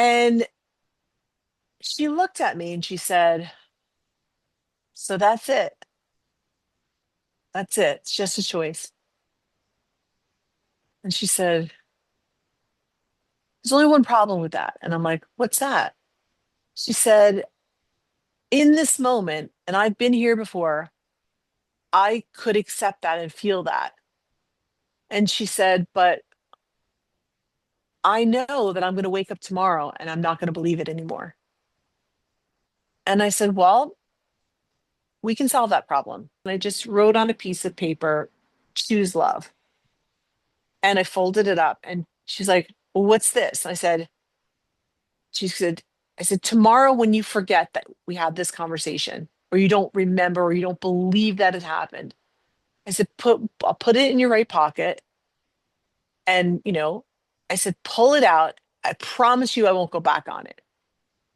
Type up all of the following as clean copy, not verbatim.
And she looked at me and she said, "So that's it. That's it. It's just a choice." And she said, "There's only one problem with that." And I'm like, "What's that?" She said, "In this moment, and I've been here before, I could accept that and feel that." And she said, "But I know that I'm going to wake up tomorrow and I'm not going to believe it anymore." And I said, "Well, we can solve that problem." And I just wrote on a piece of paper, "Choose love." And I folded it up and she's like, "Well, what's this?" She said, I said, "Tomorrow when you forget that we had this conversation, or you don't remember, or you don't believe that it happened," I said, I'll put it in your right pocket. And, I said, "Pull it out. I promise you I won't go back on it.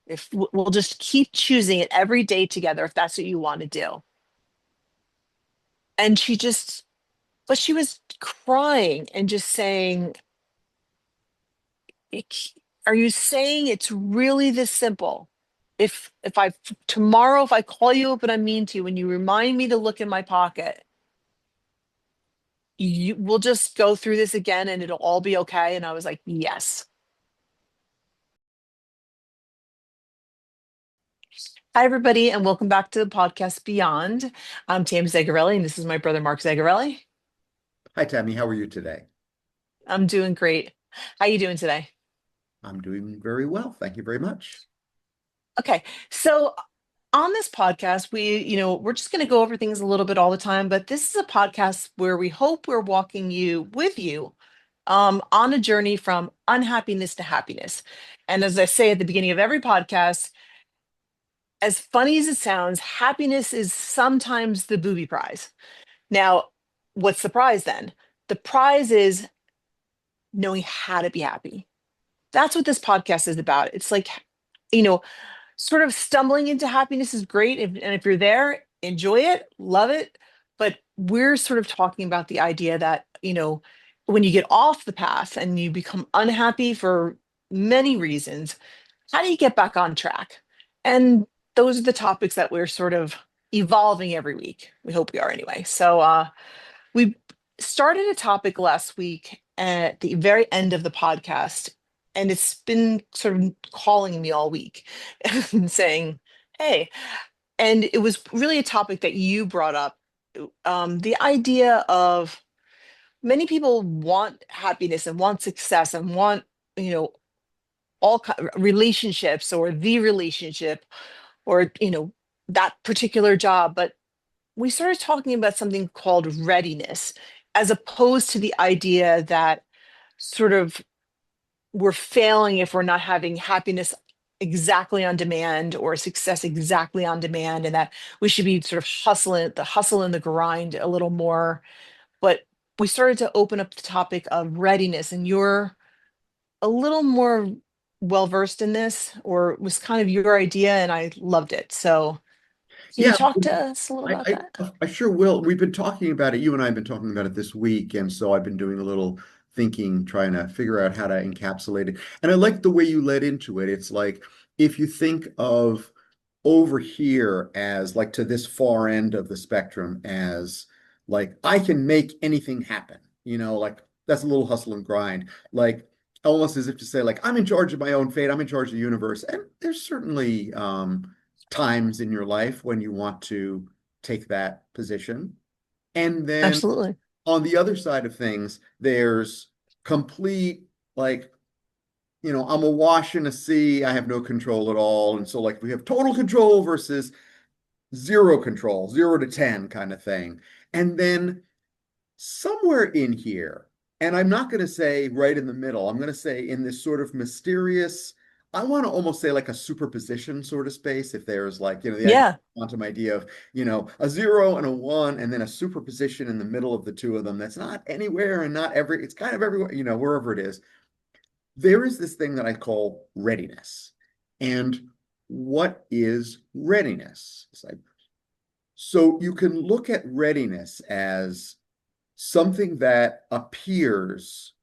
If we'll just keep choosing it every day together, if that's what you want to do." And but she was crying and just saying, "Are you saying it's really this simple? If I tomorrow, if I call you up and I mean to, and you remind me to look in my pocket, you will just go through this again and it'll all be okay?" And I was like, "Yes." Hi, everybody, and welcome back to the podcast Beyond. I'm Tam Zagarelli, and this is my brother Mark Zagarelli. Hi, Tammy. How are you today? I'm doing great. How you doing today? I'm doing very well. Thank you very much. Okay, so on this podcast, we're just going to go over things a little bit all the time, but this is a podcast where we hope we're walking you with you on a journey from unhappiness to happiness. And as I say at the beginning of every podcast, as funny as it sounds, happiness is sometimes the booby prize. Now, what's the prize then? The prize is knowing how to be happy. That's what this podcast is about. It's like, you know, sort of stumbling into happiness is great. And if you're there, enjoy it, love it. But we're sort of talking about the idea that, when you get off the path and you become unhappy for many reasons, how do you get back on track? And those are the topics that we're sort of evolving every week. We hope we are anyway. So we started a topic last week at the very end of the podcast, and it's been sort of calling me all week and saying, "Hey," and it was really a topic that you brought up. The idea of many people want happiness and want success and want, you know, relationships or the relationship or, that particular job. But we started talking about something called readiness, as opposed to the idea that sort of we're failing if we're not having happiness exactly on demand or success exactly on demand, and that we should be sort of the hustle and the grind a little more. But we started to open up the topic of readiness, and you're a little more well versed in this, or it was kind of your idea, and I loved it. So can you Yeah, talk to us a little I, about I, that? I sure will. We've been talking about it. You and I have been talking about it this week, and so I've been doing a little thinking, trying to figure out how to encapsulate it. And I like the way you led into it. It's like if you think of over here as like to this far end of the spectrum as like I can make anything happen, like that's a little hustle and grind, like almost as if to say like I'm in charge of my own fate, I'm in charge of the universe. And there's certainly times in your life when you want to take that position. And then Absolutely. on the other side of things, there's complete like I'm a wash in a sea. I have no control at all. And so, like, we have total control versus zero control, 0 to 10 kind of thing. And then somewhere in here, and I'm not going to say right in the middle, I'm going to say in this sort of mysterious, I want to almost say like a superposition sort of space. If there's like, the idea, Yeah, quantum idea of, a 0 and a 1, and then a superposition in the middle of the two of them that's not anywhere and not it's kind of everywhere, wherever it is. There is this thing that I call readiness. And what is readiness? It's like, so you can look at readiness as something that appears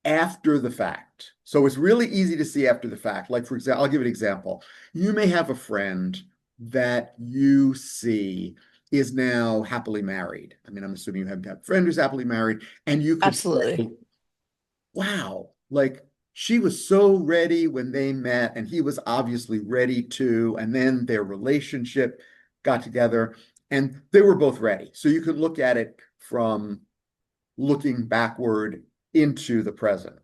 after the fact. So it's really easy to see after the fact. Like, for example, I'll give an example. You may have a friend that you see is now happily married. I mean, I'm assuming you have a friend who's happily married, and you could Absolutely. say, wow, like she was so ready when they met, and he was obviously ready too. And then their relationship got together, and they were both ready. So you can look at it from looking backward into the present.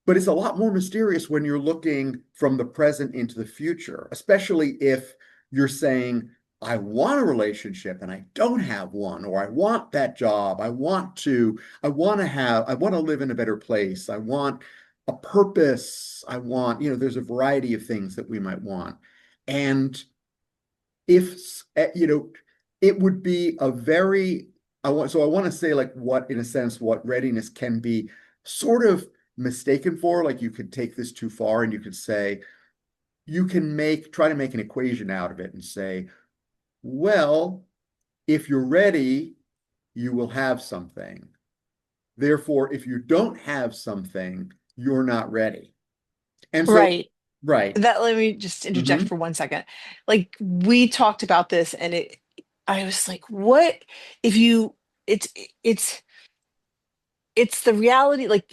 But it's a lot more mysterious when you're looking from the present into the future, especially if you're saying, I want a relationship and I don't have one, or I want that job. I want to live in a better place. I want a purpose. There's a variety of things that we might want. And if, it would be a very, I want to say like what, in a sense, what readiness can be sort of mistaken for. Like you could take this too far and you could say, try to make an equation out of it and say, well, if you're ready, you will have something. Therefore, if you don't have something, you're not ready. And so, Right. right. That let me just interject Mhm. for 1 second. Like we talked about this and I was like, what if you it's it's it's the reality, like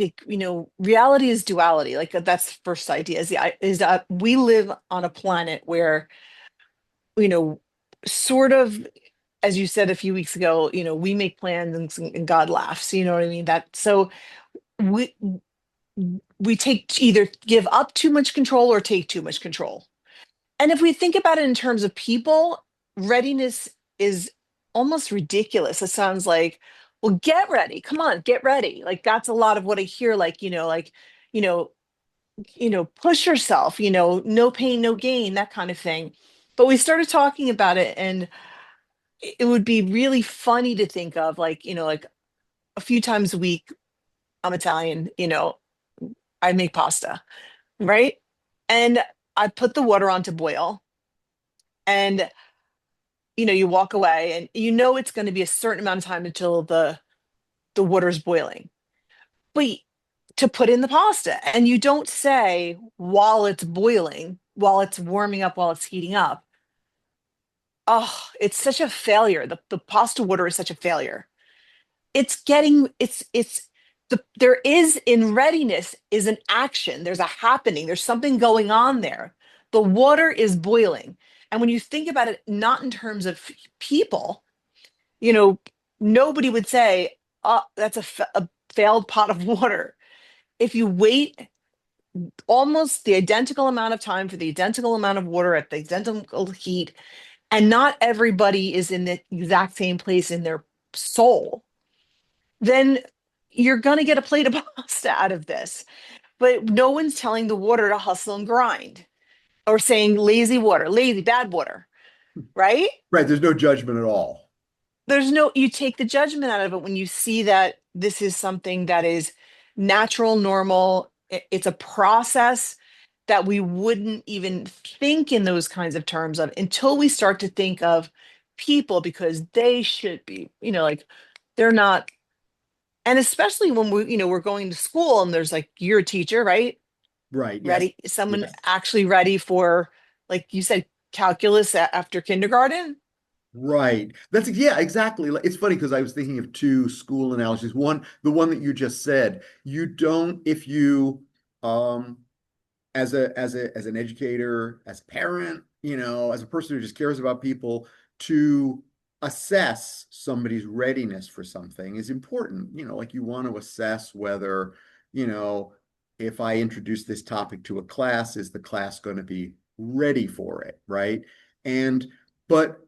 reality is duality. Like that's the first idea is that we live on a planet where, you know, sort of, as you said a few weeks ago, we make plans and God laughs, you know what I mean? That so we we take either give up too much control or take too much control. And if we think about it in terms of people, readiness is almost ridiculous. It sounds like, well, get ready. Come on, get ready. Like that's a lot of what I hear, like, you know, push yourself, no pain, no gain, that kind of thing. But we started talking about it and it would be really funny to think of like a few times a week, I'm Italian, I make pasta, right? And I put the water on to boil and you walk away and it's going to be a certain amount of time until the water's boiling. But to put in the pasta and you don't say while it's boiling, while it's warming up, while it's heating up. Oh, it's such a failure. The pasta water is such a failure. There is in readiness is an action. There's a happening. There's something going on there. The water is boiling. And when you think about it, not in terms of people, you know, nobody would say, "Oh, that's a failed pot of water." If you wait almost the identical amount of time for the identical amount of water at the identical heat, and not everybody is in the exact same place in their soul, then you're going to get a plate of pasta out of this. But no one's telling the water to hustle and grind or saying lazy water, lazy, bad water, right? Right. There's no judgment at all. You take the judgment out of it when you see that this is something that is natural, normal. It's a process that we wouldn't even think in those kinds of terms of until we start to think of people because they should be, like they're not. And especially when we're going to school and there's like, you're a teacher, right? Right. Yes. Ready, someone Yes. actually ready for, like you said, calculus after kindergarten. Right. Yeah, exactly. It's funny because I was thinking of two school analogies. One, the one that you just said, you don't, if you, um, as an educator, as a parent, as a person who just cares about people, to assess somebody's readiness for something is important. Like you want to assess whether, you know, if I introduce this topic to a class, is the class going to be ready for it, right? And but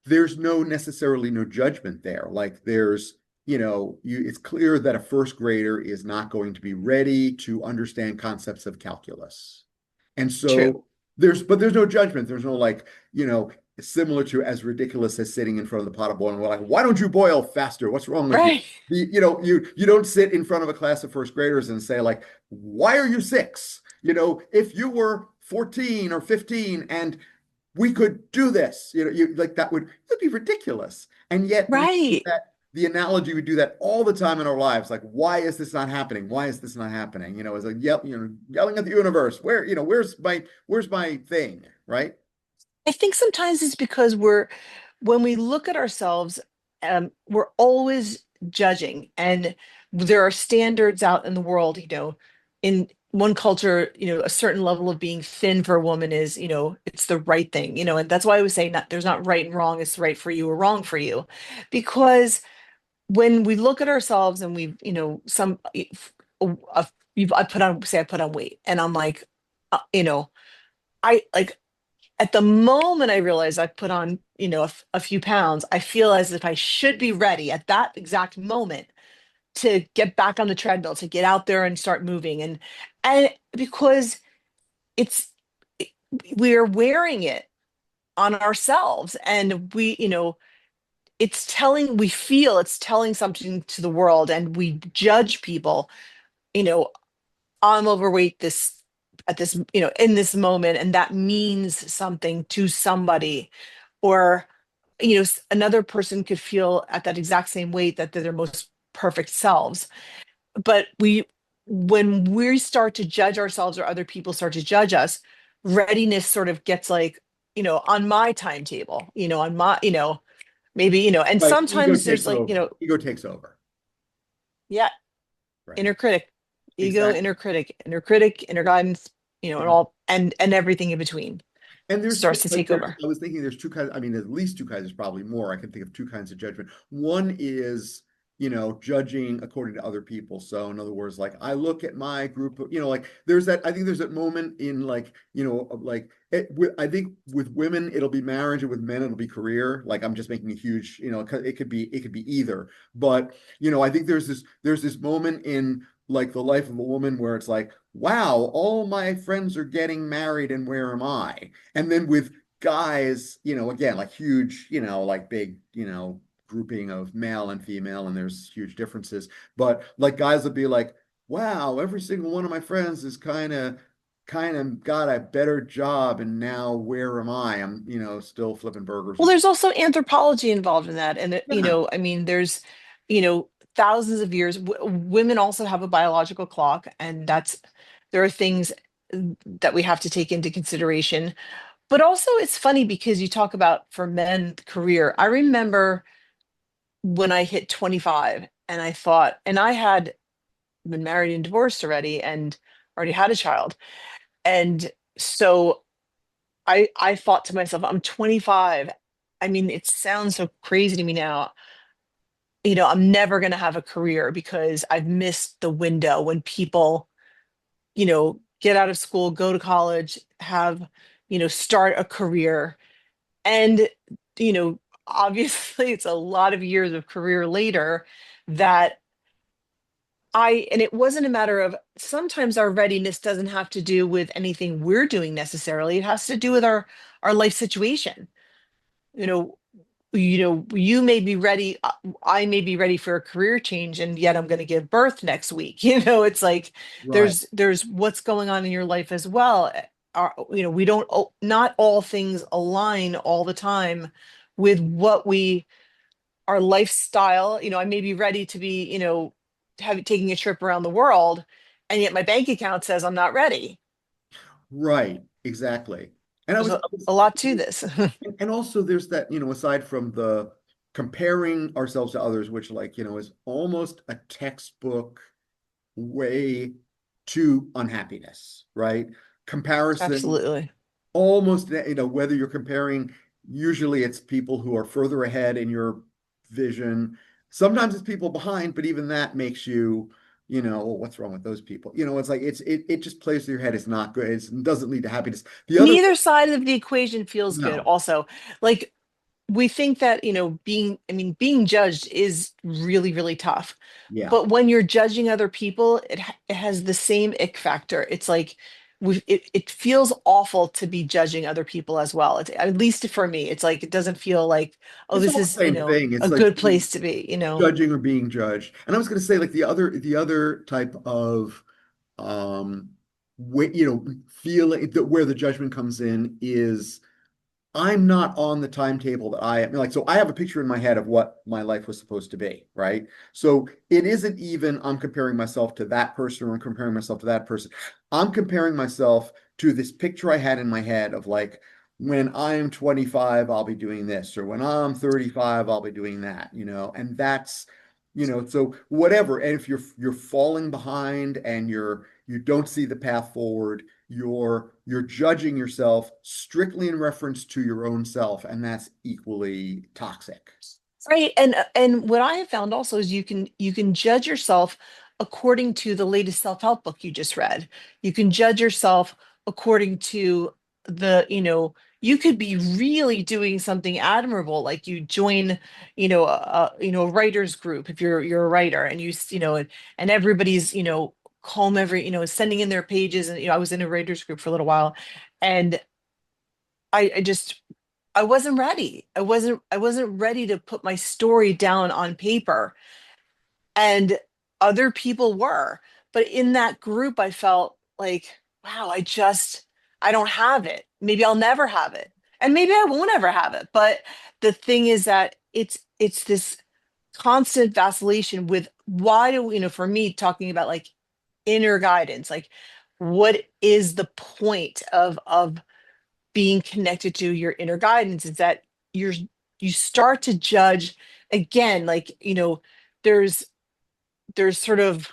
there's necessarily no judgment there. Like it's clear that a first grader is not going to be ready to understand concepts of calculus. And True. so there's no judgment. There's no like, similar to as ridiculous as sitting in front of the pot of boiling. We're like, why don't you boil faster? What's wrong with you? Right. You don't sit in front of a class of first graders and say like, why are you six? If you were 14 or 15 and we could do this, like that'd be ridiculous. And yet we do Right. that the analogy, we do that all the time in our lives. Like, why is this not happening? Why is this not happening? It's like yelling at the universe. Where's my thing, right? I think sometimes it's because when we look at ourselves, we're always judging, and there are standards out in the world. In one culture, a certain level of being thin for a woman is, it's the right thing. And that's why I would say not there's not right and wrong. It's right for you or wrong for you, because when we look at ourselves and we've, a- I put on weight, and I'm like, I like at the moment I realize I've put on, a few pounds, I feel as if I should be ready at that exact moment to get back on the treadmill, to get out there and start moving. And because it's, it- we're wearing it on ourselves, and we feel it's telling something to the world, and we judge people, you know, I'm overweight in this moment, and that means something to somebody. Or another person could feel at that exact same weight that they're their most perfect selves. But when we start to judge ourselves, or other people start to judge us, readiness sort of gets like, on my timetable, on my, maybe, and Like ego sometimes there's takes like, over. Ego takes over, yeah, right? inner critic, ego, Exactly. inner critic, inner guidance, and Yeah. all, and everything in between And there's starts to like take over. I was thinking there's two kinds, I mean, at least two kinds, there's probably more. I can think of two kinds of judgment. One is, judging according to other people. So in other words, like I look at my group of, like I think there's that moment in like, I think with women, it'll be marriage, and with men, it'll be career. Like I'm just making a huge, 'cause it could be either. But, I think there's this moment in like the life of a woman where it's like, wow, all my friends are getting married and where am I? And then with guys, again, like huge, like big, grouping of male and female, and there's huge differences. But like guys would be like, wow, every single one of my friends is kind of got a better job, and now where am I? I'm, still flipping burgers Well, or there's also anthropology involved in that. And, yeah. I mean, there's, thousands of years. Women also have a biological clock, and there are things that we have to take into consideration. But also, it's funny because you talk about for men career. I remember when I hit 25, and I thought, and I had been married and divorced already, and already had a child. And so I thought to myself, I'm 25. I mean, it sounds so crazy to me now. I'm never going to have a career because I've missed the window when people, get out of school, go to college, have, start a career. And, you know, obviously it's a lot of years of career later that and it wasn't a matter of, sometimes our readiness doesn't have to do with anything we're doing necessarily. It has to do with our life situation. You know, you may be ready, I may be ready for a career change, and yet I'm going to give birth next week. It's like Right. there's what's going on in your life as well. We don't, not all things align all the time with what we our lifestyle. I may be ready to be, taking a trip around the world, and yet my bank account says I'm not ready. Right. Exactly. And I There's was, a, I was a lot to this. and also there's that, aside from the comparing ourselves to others, which like, is almost a textbook way to unhappiness, right? Comparison, Absolutely. almost, whether you're comparing, usually it's people who are further ahead in your vision. Sometimes it's people behind, but even that makes you, "Oh, what's wrong with those people?" It's like it just plays through your head. It's not good. It doesn't lead to happiness. The other, Neither side of the equation feels good no, also. Like, we think that, being judged is really, really tough. yeah. But when you're judging other people, it has the same ick factor. It's like, it feels awful to be judging other people as well. At least for me, it's like, it doesn't feel like, oh, It's this all is, the same thing. a It's like good place to be. judging or being judged. And I was going to say, like the other type of um feeling that where the judgment comes in is I'm not on the timetable that I am like, so I have a picture in my head of what my life was supposed to be, right? So it isn't even I'm comparing myself to that person or I'm comparing myself to that person. I'm comparing myself to this picture I had in my head of like, when I'm 25, I'll be doing this, or when I'm 35, I'll be doing that, and that's, so whatever. And if you're falling behind and you don't see the path forward, you're judging yourself strictly in reference to your own self, and that's equally toxic. Right. And what I have found also is you can judge yourself according to the latest self-help book you just read. You can judge yourself according to you could be really doing something admirable, like you join, a writers group if you're a writer, and and everybody's, calm every, sending in their pages. And I was in a writers group for a little while, and I just I wasn't ready. I wasn't ready to put my story down on paper, and other people were. But in that group I felt like, wow, I don't have it. Maybe I'll never have it. And maybe I won't ever have it. But the thing is that it's this constant vacillation with, why do for me, talking about like inner guidance, like what is the point of being connected to your inner guidance, is that you're you start to judge again, like, there's sort of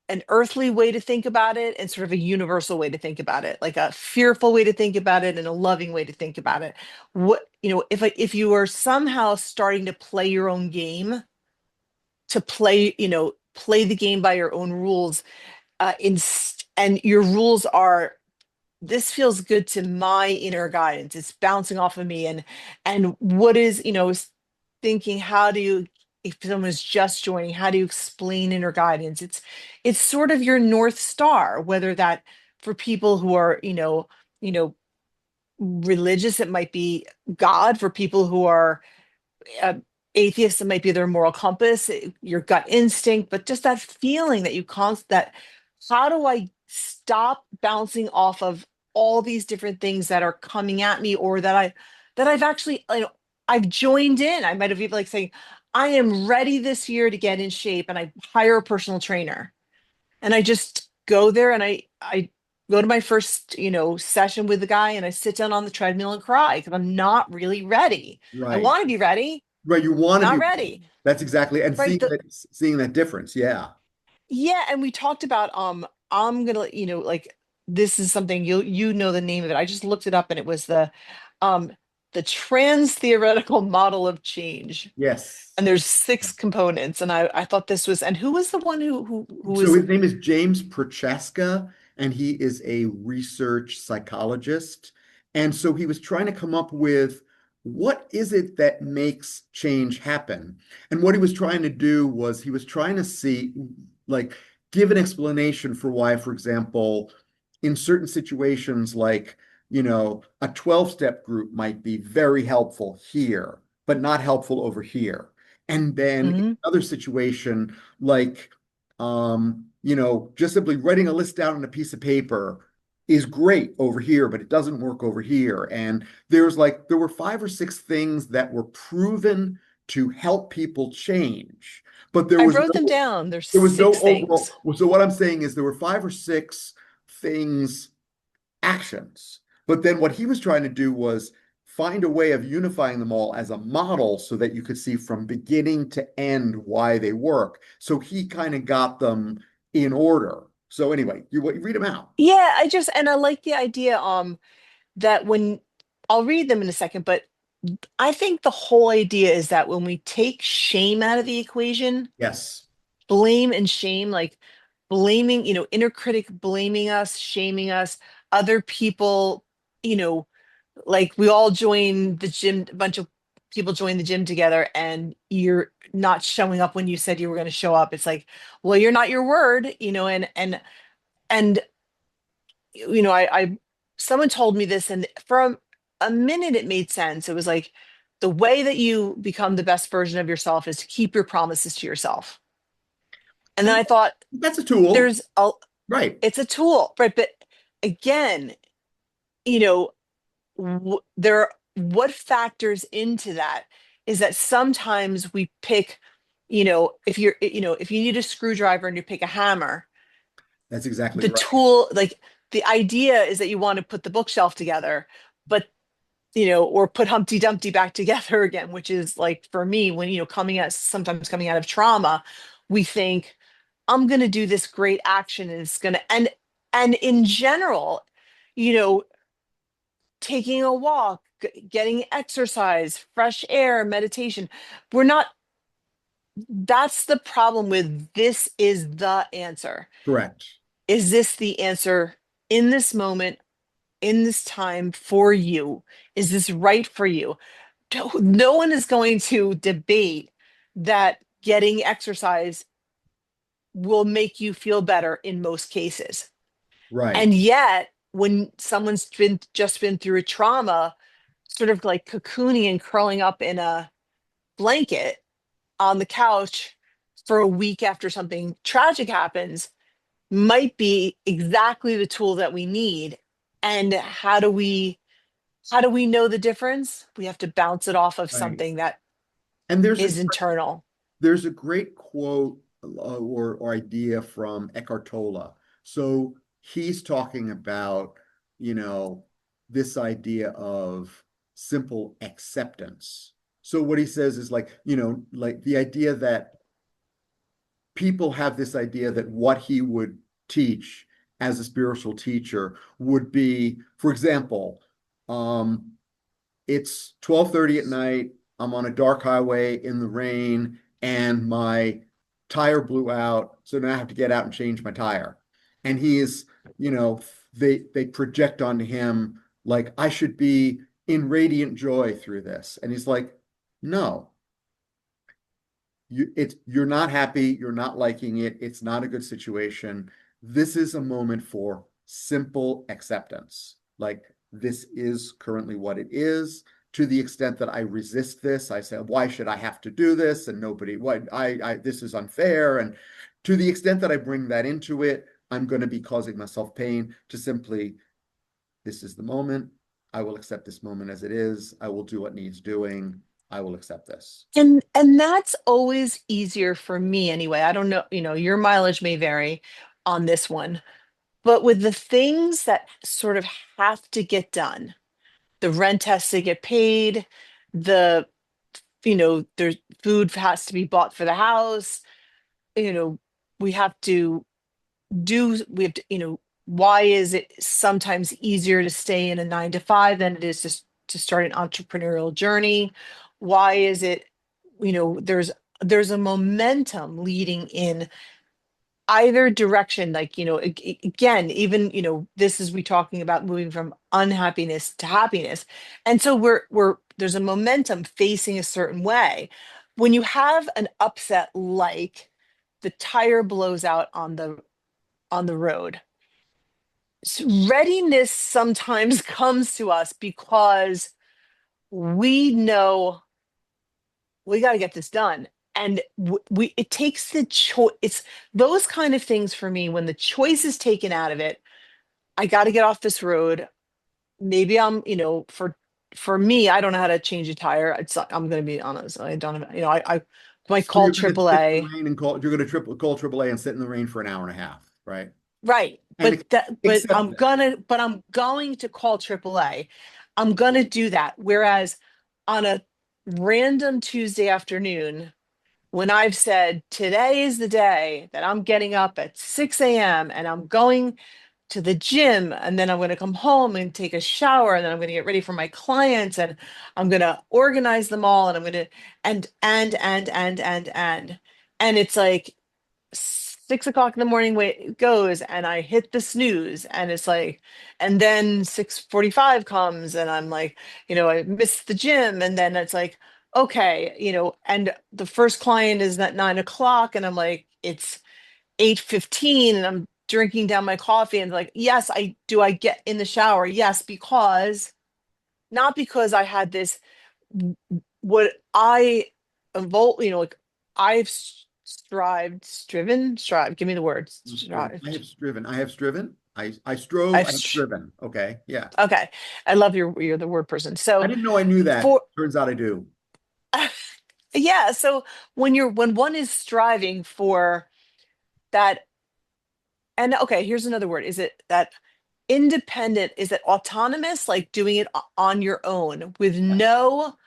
an earthly way to think about it and sort of a universal way to think about it, like a fearful way to think about it and a loving way to think about it. What, if you are somehow starting to play your own game, to play the game by your own rules, and your rules are, this feels good to my inner guidance, it's bouncing off of me, and what is, thinking, how do you, if someone's just joining, how do you explain inner guidance? It's sort of your north star, whether that, for people who are, you know religious, it might be God. For people who are uh, atheists, it might be their moral compass, your gut instinct. But just that feeling that that, how do I stop bouncing off of all these different things that are coming at me, or that I've actually, I've joined in. I might have even like saying, I am ready this year to get in shape, and I hire a personal trainer, and I just go there, and I go to my first, session with the guy, and I sit down on the treadmill and cry because I'm not really ready. I Right. want to be ready, Right. You want to not be, ready. that's exactly, and Right. seeing that difference. Yeah. Yeah, and we talked about, I'm gonna like, this is something you know the name of it. I just looked it up, and it was um the trans theoretical model of change. Yes. And there's six components. And I thought this was, and who was the one who So was. his name is James Prochaska, and he is a research psychologist. And so he was trying to come up with, what is it that makes change happen? And what he was trying to do was he was trying to see, like, give an explanation for why, for example, in certain situations, like, a 12-step group might be very helpful here, but not helpful over here. And then in Mhm. another situation, like, just simply writing a list down on a piece of paper is great over here, but it doesn't work over here. And there were 5 or 6 things that were proven to help people change, but I wrote them down. There's there was no six things. overall. So what I'm saying is there were 5 or 6 things, actions. But then what he was trying to do was find a way of unifying them all as a model so that you could see from beginning to end why they work. So he kind of got them in order. So anyway, you read them out. Yeah, and I like the idea, that when, I'll read them in a second, but I think the whole idea is that when we take shame out of the equation, Yes. blame and shame, like blaming, inner critic blaming us, shaming us, other people, you know, like we all join the gym, a bunch of people join the gym together, and you're not showing up when you said you were going to show up. It's like, well, you're not your word, and I someone told me this, and for a minute it made sense. It was like, the way that you become the best version of yourself is to keep your promises to yourself. And then And I thought, that's a tool. there's a Right. it's a tool, right? But again, you know what factors into that is that sometimes we pick, if you need a screwdriver and you pick a hammer, That's exactly the right. tool, like the idea is that you want to put the bookshelf together, but or put Humpty Dumpty back together again, which is like for me, when, sometimes coming out of trauma, we think, I'm going to do this great action and it's going to, and in general, you know, taking a walk, getting exercise, fresh air, meditation, we're not, that's the problem with this is the answer. Correct. Is this the answer in this moment, in this time for you? Is this right for you? No one is going to debate that getting exercise will make you feel better in most cases. Right. And yet, when someone's just been through a trauma, sort of like cocooning and curling up in a blanket on the couch for a week after something tragic happens, might be exactly the tool that we need. And how do we know the difference? We have to bounce it off of Right. something that And is internal. there's a great quote or idea from Eckhart Tolle. So he's talking about, you know, this idea of simple acceptance. So what he says is like, like the idea that people have this idea that what he would teach as a spiritual teacher would be, for example, um, it's 12:30 at night. I'm on a dark highway in the rain, and my tire blew out. So now I have to get out and change my tire. And he is, you know, they project onto him like I should be in radiant joy through this. And he's like, no, you're not happy, you're not liking it, it's not a good situation. This is a moment for simple acceptance. Like this is currently what it is. To the extent that I resist this, I say, why should I have to do this? And nobody, what I this is unfair. And to the extent that I bring that into it, I'm going to be causing myself pain. To simply, this is the moment. I will accept this moment as it is. I will do what needs doing. I will accept this. And that's always easier for me anyway. I don't know, your mileage may vary on this one, but with the things that sort of have to get done, the rent has to get paid, the there's food has to be bought for the house, you know, we have to we have to, why is it sometimes easier to stay in a 9 to 5 than it is to start an entrepreneurial journey? Why is it, there's a momentum leading in either direction, like, again, even, this is we talking about moving from unhappiness to happiness. And so there's a momentum facing a certain way. When you have an upset, like the tire blows out on the road, readiness sometimes comes to us because we know we got to get this done. And we it takes the choice. It's those kind of things for me. When the choice is taken out of it, I got to get off this road. Maybe I'm, for me, I don't know how to change a tire. I'm going to be honest. I don't have, I might So call you're going to sit in the AAA. rain and you're going to call AAA and sit in the rain for an hour and a half, right? Right. And But accept that. I'm going to call AAA. I'm gonna do that. Whereas on a random Tuesday afternoon, when I've said today is the day that I'm getting up at 6 a.m. and I'm going to the gym, and then I'm going to come home and take a shower, and then I'm going to get ready for my clients, and I'm going to organize them all, and I'm going to and it's like 6 o'clock in the morning way it goes, and I hit the snooze, and it's like, and then 6:45 comes and I'm like, I missed the gym, and then it's like, okay, and the first client is at 9 o'clock, and I'm like, it's 8:15, and I'm drinking down my coffee, and like, yes, I get in the shower, yes, because not because I had this, what I evolve, like I've strived, striven, strive, give me the words, I strived. have striven. I have striven. I strove, I've I have striven. Okay. Yeah. okay. I love you're the word person. I So didn't know I knew that. for Turns out I do. yeah, so when one is striving for that, and okay, here's another word. Is it that independent? Is it autonomous, like doing it on your own with Yes. no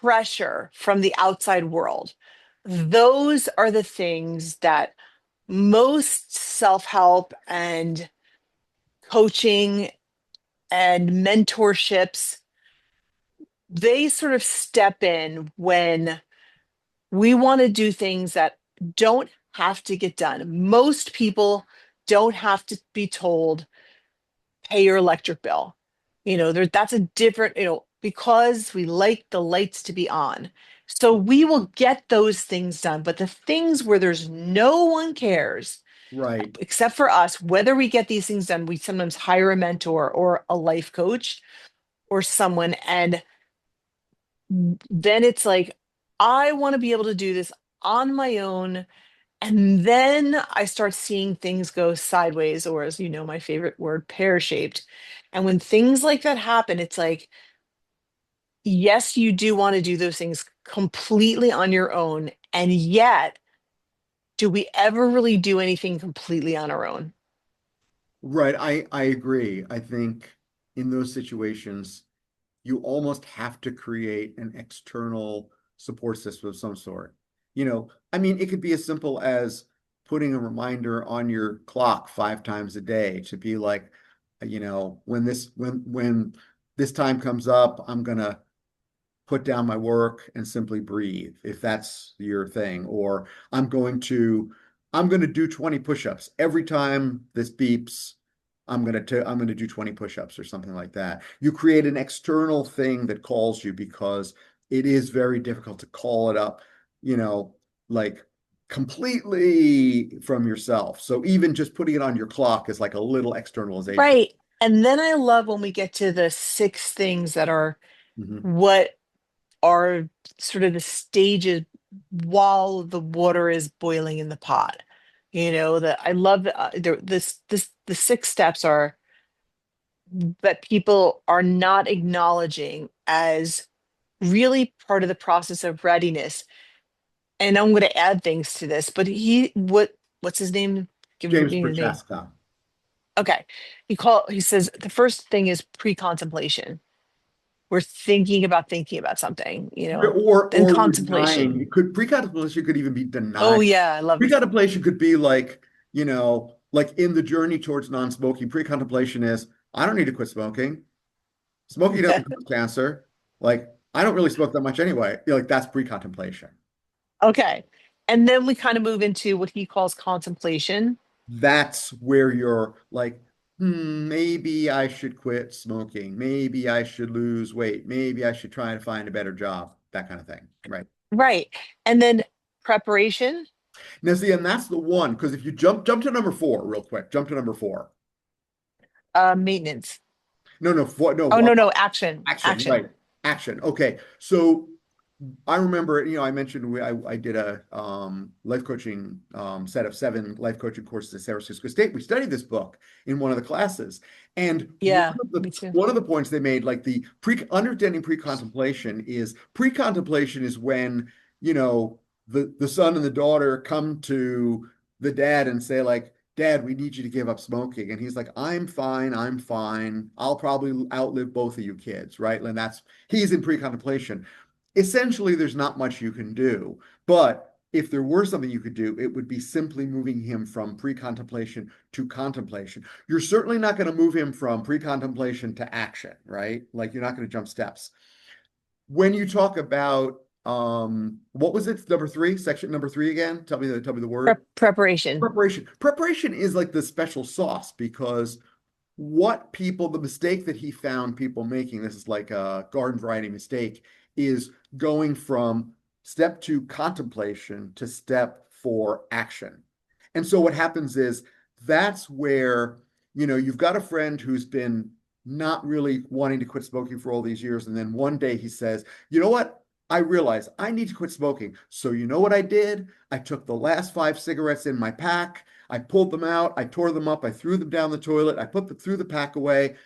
pressure from the outside world? Those are the things that most self-help and coaching and mentorships, they sort of step in when we want to do things that don't have to get done. Most people don't have to be told, pay your electric bill. That's a different, because we like the lights to be on. So we will get those things done. But the things where there's no one cares Right. except for us, whether we get these things done, we sometimes hire a mentor or a life coach or someone. And then it's like, I want to be able to do this on my own. And then I start seeing things go sideways, or as you know, my favorite word, pear-shaped. And when things like that happen, it's like, yes, you do want to do those things completely on your own. And yet, do we ever really do anything completely on our own? Right. I agree. I think in those situations, you almost have to create an external support system of some sort. I mean, it could be as simple as putting a reminder on your clock 5 times a day to be like, when this time comes up, I'm gonna put down my work and simply breathe, if that's your thing. Or I'm going to do 20 push-ups every time this beeps. I'm going to do 20 push-ups or something like that. You create an external thing that calls you, because it is very difficult to call it up, you know, like completely from yourself. So even just putting it on your clock is like a little externalization. Right. And then I love when we get to the six things that are Mhm. what are sort of the stages while the water is boiling in the pot. That I love the six steps are that people are not acknowledging as really part of the process of readiness. And I'm going to add things to this, but what's his name? Give James me his name. Prochaska. Okay. He says the first thing is pre-contemplation. We're thinking about something, then Or you're denying. contemplation. It could Pre-contemplation could even be Oh denied. yeah, I love this. Pre-contemplation could be like, like in the journey towards non-smoking, pre-contemplation is, I don't need to quit smoking. Smoking doesn't cause cancer. Like, I don't really smoke that much anyway. Like, that's pre-contemplation. Okay. And then we kind of move into what he calls contemplation. That's where you're like, maybe I should quit smoking. Maybe I should lose weight. Maybe I should try and find a better job. That kind of thing. Right. Right. And then preparation, Now, see, and that's the one, because if you jump to number four real quick, jump to number four. maintenance. No, no, Oh, no, no, action, action, action. right? Action. Okay, so I remember, I mentioned I did a life coaching set of 7 life coaching courses at San Francisco State. We studied this book in one of the classes, and Yeah, me too. one of the points they made, like the understanding pre-contemplation is when the son and the daughter come to the dad and say like, Dad, we need you to give up smoking. And he's like, I'm fine, I'm fine. I'll probably outlive both of you kids, right? And he's in pre-contemplation. Essentially, there's not much you can do. But if there were something you could do, it would be simply moving him from pre-contemplation to contemplation. You're certainly not going to move him from pre-contemplation to action, right? Like, you're not going to jump steps. When you talk about what was it, number three, section number three again? Tell me the word. Preparation. Preparation is like the special sauce, because the mistake that he found people making, this is like a garden variety mistake, is going from step two contemplation to step four action. And so what happens is, that's where, you've got a friend who's been not really wanting to quit smoking for all these years. And then one day he says, you know what? I realize I need to quit smoking. So you know what I did? I took the last 5 cigarettes in my pack. I pulled them out, I tore them up, I threw them down the toilet, threw the pack away.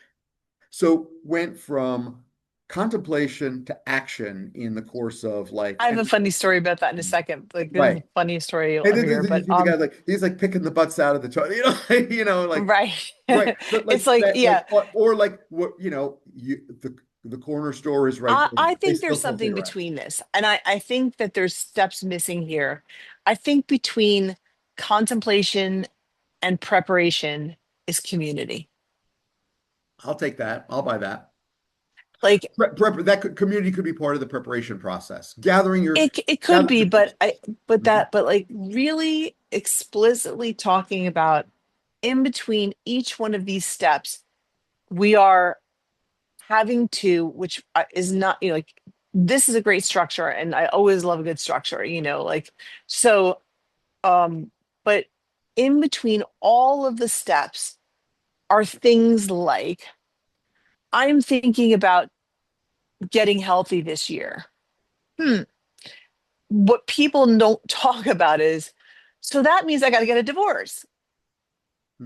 So went from contemplation to action in the course of like, I have and a funny story about that in a second. Like this is right. a funny story you'll And ever then hear. you But see the guy like he's like picking the butts out of the toilet, like right. right. But It's like like, that, like yeah, or like what the corner store is right there. I They think still there's sell something cigarettes. between this. And I think that there's steps missing here. I think between contemplation and preparation is community. I'll take that. I'll buy that. Like Community could be part of the preparation process. it could Gather be, your but people. Mhm. but like really explicitly talking about in between each one of these steps, we are having to, which is not, like this is a great structure, and I always love a good structure, like so. Um, but in between all of the steps are things like I'm thinking about getting healthy this year. Hmm. What people don't talk about is, so that means I got to get a divorce.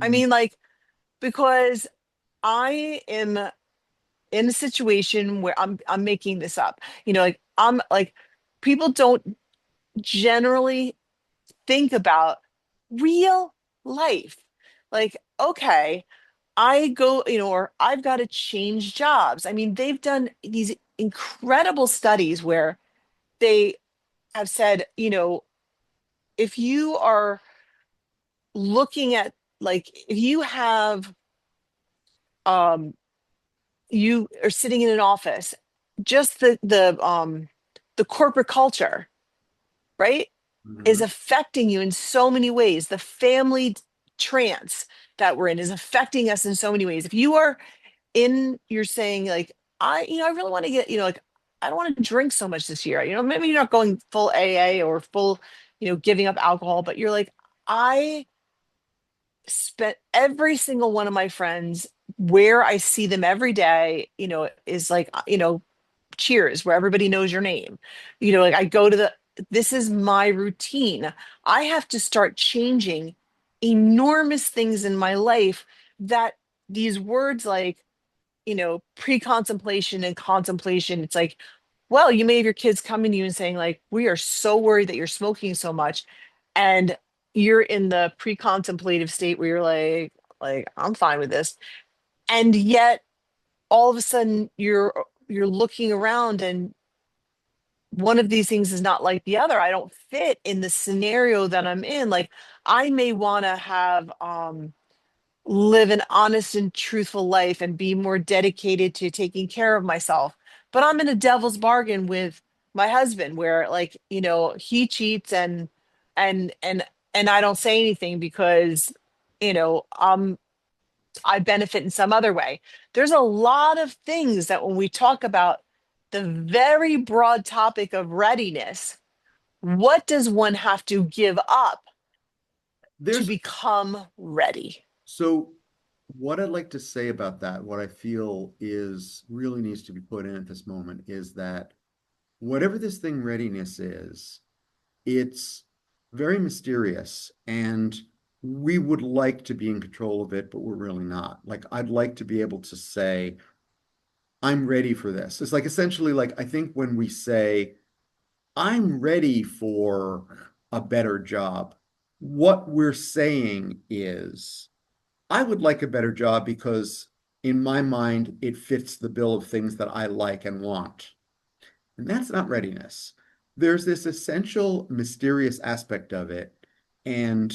I Mhm. mean, like, because I am in a situation where I'm making this up. Like I'm like people don't generally think about real life. Like, okay, I go, or I've got to change jobs. I mean, they've done these incredible studies where they have said, if you are looking at, like, if you have um you are sitting in an office, just the corporate culture, right, is Mhm. affecting you in so many ways. The family trance that we're in is affecting us in so many ways. If you are you're saying like, I really want to get, like, I don't want to drink so much this year. Maybe you're not going full AA or full, giving up alcohol, but you're like, I spent every single one of my friends where I see them every day, is like, Cheers, where everybody knows your name. Like I go to this is my routine. I have to start changing enormous things in my life that these words like, pre-contemplation and contemplation, it's like, well, you may have your kids coming to you and saying like, we are so worried that you're smoking so much. And you're in the pre-contemplative state where you're like, I'm fine with this. And yet all of a sudden you're looking around and one of these things is not like the other. I don't fit in the scenario that I'm in. Like I may want to have live an honest and truthful life and be more dedicated to taking care of myself. But I'm in a devil's bargain with my husband where like, he cheats and and and I don't say anything because, I benefit in some other way. There's a lot of things that when we talk about the very broad topic of readiness, what does one have to give up to There's become ready? so what I'd like to say about that, what I feel is really needs to be put in at this moment is that whatever this thing readiness is, it's very mysterious and we would like to be in control of it, but we're really not. Like I'd like to be able to say, I'm ready for this. It's like essentially like I think when we say, I'm ready for a better job, what we're saying is, I would like a better job because in my mind, it fits the bill of things that I like and want. And that's not readiness. There's this essential mysterious aspect of it. And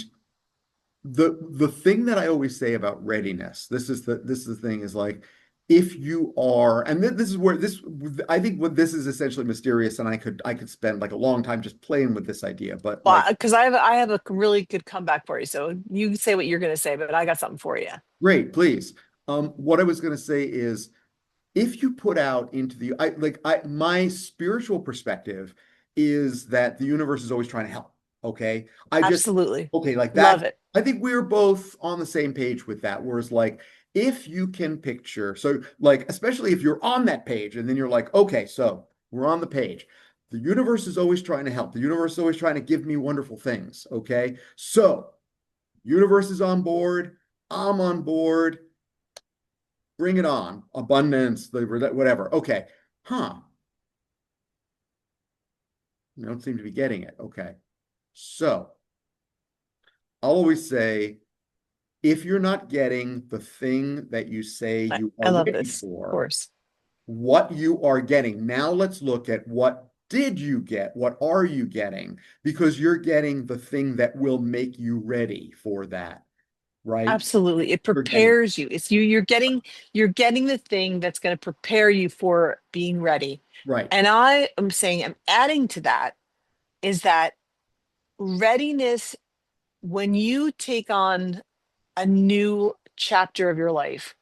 the thing that I always say about readiness, this is the thing is like if you are, and this is where this I think what this is essentially mysterious, and I could spend like a long time just playing with this idea, but Well, like because I have a really good comeback for you. So you say what you're going to say, but I got something for you. great, please. What I was gonna say is if you put out into the my spiritual perspective is that the universe is always trying to help. Okay. I just Absolutely. okay, like Love that. it. I think we're both on the same page with that. Whereas like if you can picture, so like especially if you're on that page and then you're like, okay, so we're on the page. The universe is always trying to help. The universe is always trying to give me wonderful things. Okay. So Universe is on board. I'm on board. Bring it on. Abundance, whatever. Okay. Huh. You don't seem to be getting it. Okay. So I'll always say, if you're not getting the thing that you say you I are love ready this, of for, course. what you are getting. Now let's look at what did you get? What are you getting? Because you're getting the thing that will make you ready for that, right? Absolutely. It You're getting, prepares you. It's you're getting the thing that's going to prepare you for being ready. right. And I am saying I'm adding to that is that readiness when you take on a new chapter of your life,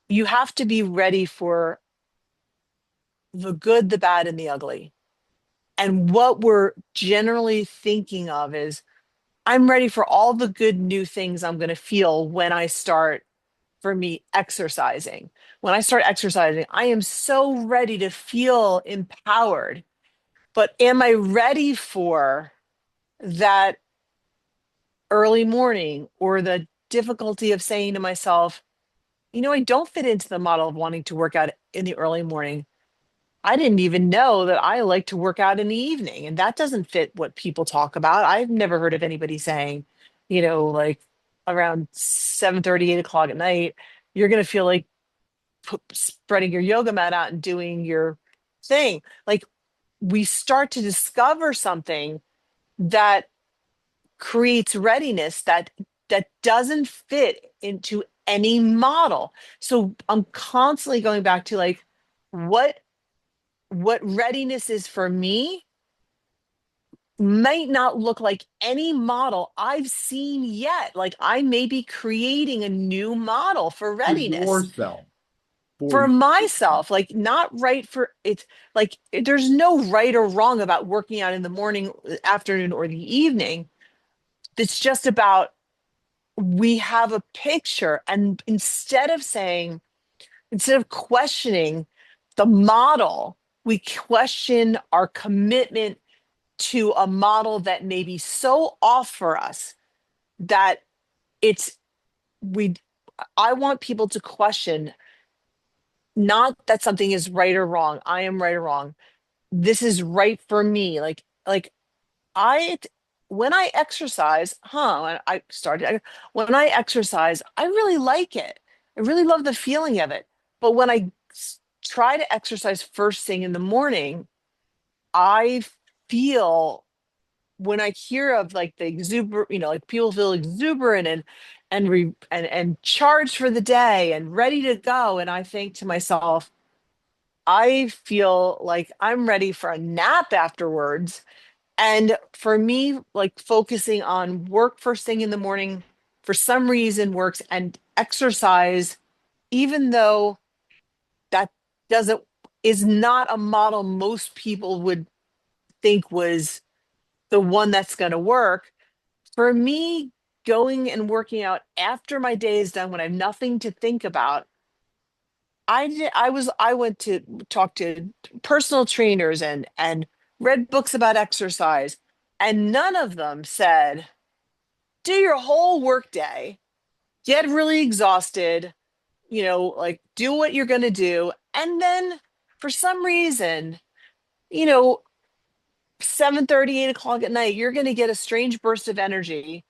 you have to be ready for the good, the bad, and the ugly. And what we're generally thinking of is I'm ready for all the good new things I'm going to feel when I start, for me, exercising. When I start exercising, I am so ready to feel empowered. But am I ready for that early morning or the difficulty of saying to myself, I don't fit into the model of wanting to work out in the early morning. I didn't even know that I like to work out in the evening, and that doesn't fit what people talk about. I've never heard of anybody saying, like around 7:30, 8 o'clock at night, you're going to feel like spreading your yoga mat out and doing your thing. Like we start to discover something that creates readiness that doesn't fit into any model. So I'm constantly going back to like what what readiness is for me might not look like any model I've seen yet. Like I may be creating a new model for For readiness yourself. For for you. myself, like not right for it's like there's no right or wrong about working out in the morning, afternoon, or the evening. It's just about we have a picture. And instead of questioning the model, we question our commitment to a model that may be so off for us that it's we I want people to question not that something is right or wrong. I am right or wrong. This is right for me. Like I when I exercise, when when I exercise, I really like it. I really love the feeling of it. But when I try to exercise first thing in the morning, I feel when I hear of like the like people feel exuberant and charged for the day and ready to go, and I think to myself, I feel like I'm ready for a nap afterwards. And for me, like focusing on work first thing in the morning for some reason works, and exercise, even though that doesn't is not a model most people would think was the one that's going to work. For me, going and working out after my day is done when I have nothing to think about, I went to talk to personal trainers and read books about exercise, and none of them said do your whole work day, get really exhausted, like do what you're going to do, and then for some reason, you know 7:30, 8 o'clock at night, you're going to get a strange burst of energy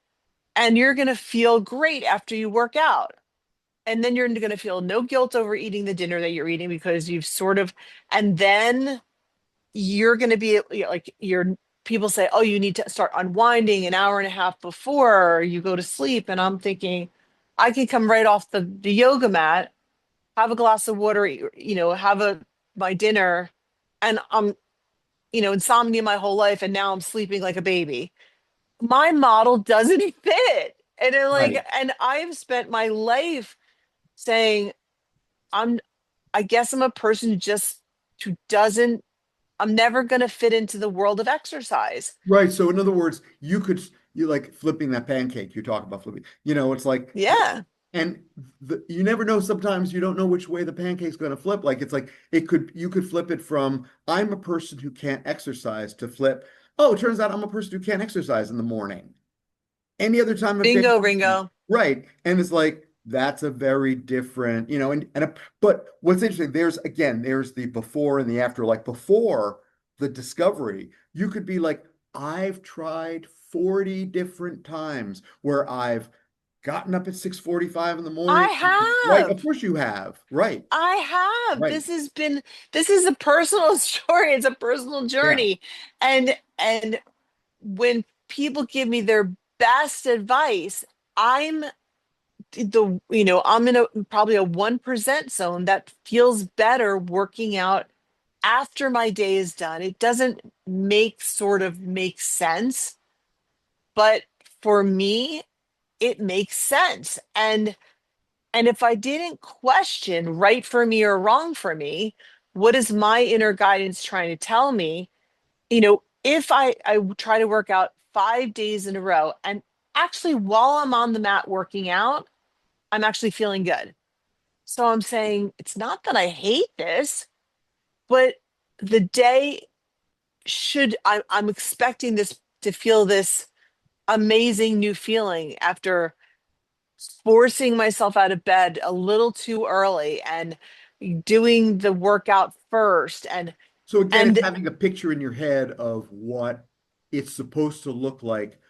and you're going to feel great after you work out. And then you're going to feel no guilt over eating the dinner that you're eating because you've sort of, and then you're going to be like, people say, oh, you need to start unwinding an hour and a half before you go to sleep. And I'm thinking, I can come right off the yoga mat, have a glass of water, have my dinner, and I'm, insomnia my whole life. And now I'm sleeping like a baby. My model doesn't fit. Right. And I've spent my life saying, I'm I guess I'm a person who doesn't I'm never going to fit into the world of exercise. Right. So in other words, you like flipping that pancake you talk about flipping. It's like, Yeah. and you never know. Sometimes you don't know which way the pancake's going to flip. Like it's like you could flip it from I'm a person who can't exercise to flip. Oh, it turns out I'm a person who can't exercise in the morning. any other time of day. Bingo, Ringo. Right. And it's like, that's a very different, but what's interesting, there's the before and the after. Like before the discovery, you could be like, I've tried 40 different times where I've gotten up at 6:45 in the morning. Right. I Of have. course you have. Right. I have. Right. This is a personal story. It's a personal Yeah. journey. And when people give me their best advice, I'm I'm in a probably a 1% zone that feels better working out after my day is done. It doesn't make sense, but for me, it makes sense. And if I didn't question right for me or wrong for me, what is my inner guidance trying to tell me? If I try to work out 5 days in a row, and actually while I'm on the mat working out, I'm actually feeling good. So I'm saying it's not that I hate this, but the day I'm expecting this to feel this amazing new feeling after forcing myself out of bed a little too early and doing the workout first So again, it's and having a picture in your head of what it's supposed to look like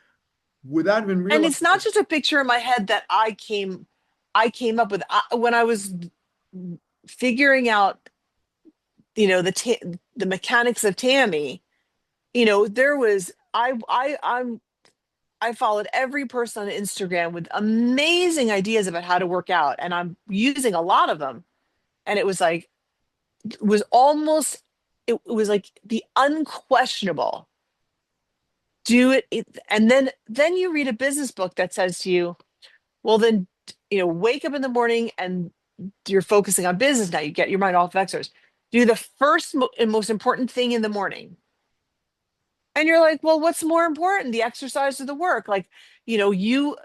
without even and realizing. it's not just a picture in my head that I came up with when I was figuring out the mechanics of Tammy. There was I followed every person on Instagram with amazing ideas about how to work out, and I'm using a lot of them. And it was almost it was like the unquestionable and then you read a business book that says to you, well then, wake up in the morning and you're focusing on business now. You get your mind off of exercise. Do the first and most important thing in the morning. And you're like, well, what's more important, the exercise or the work? Like, you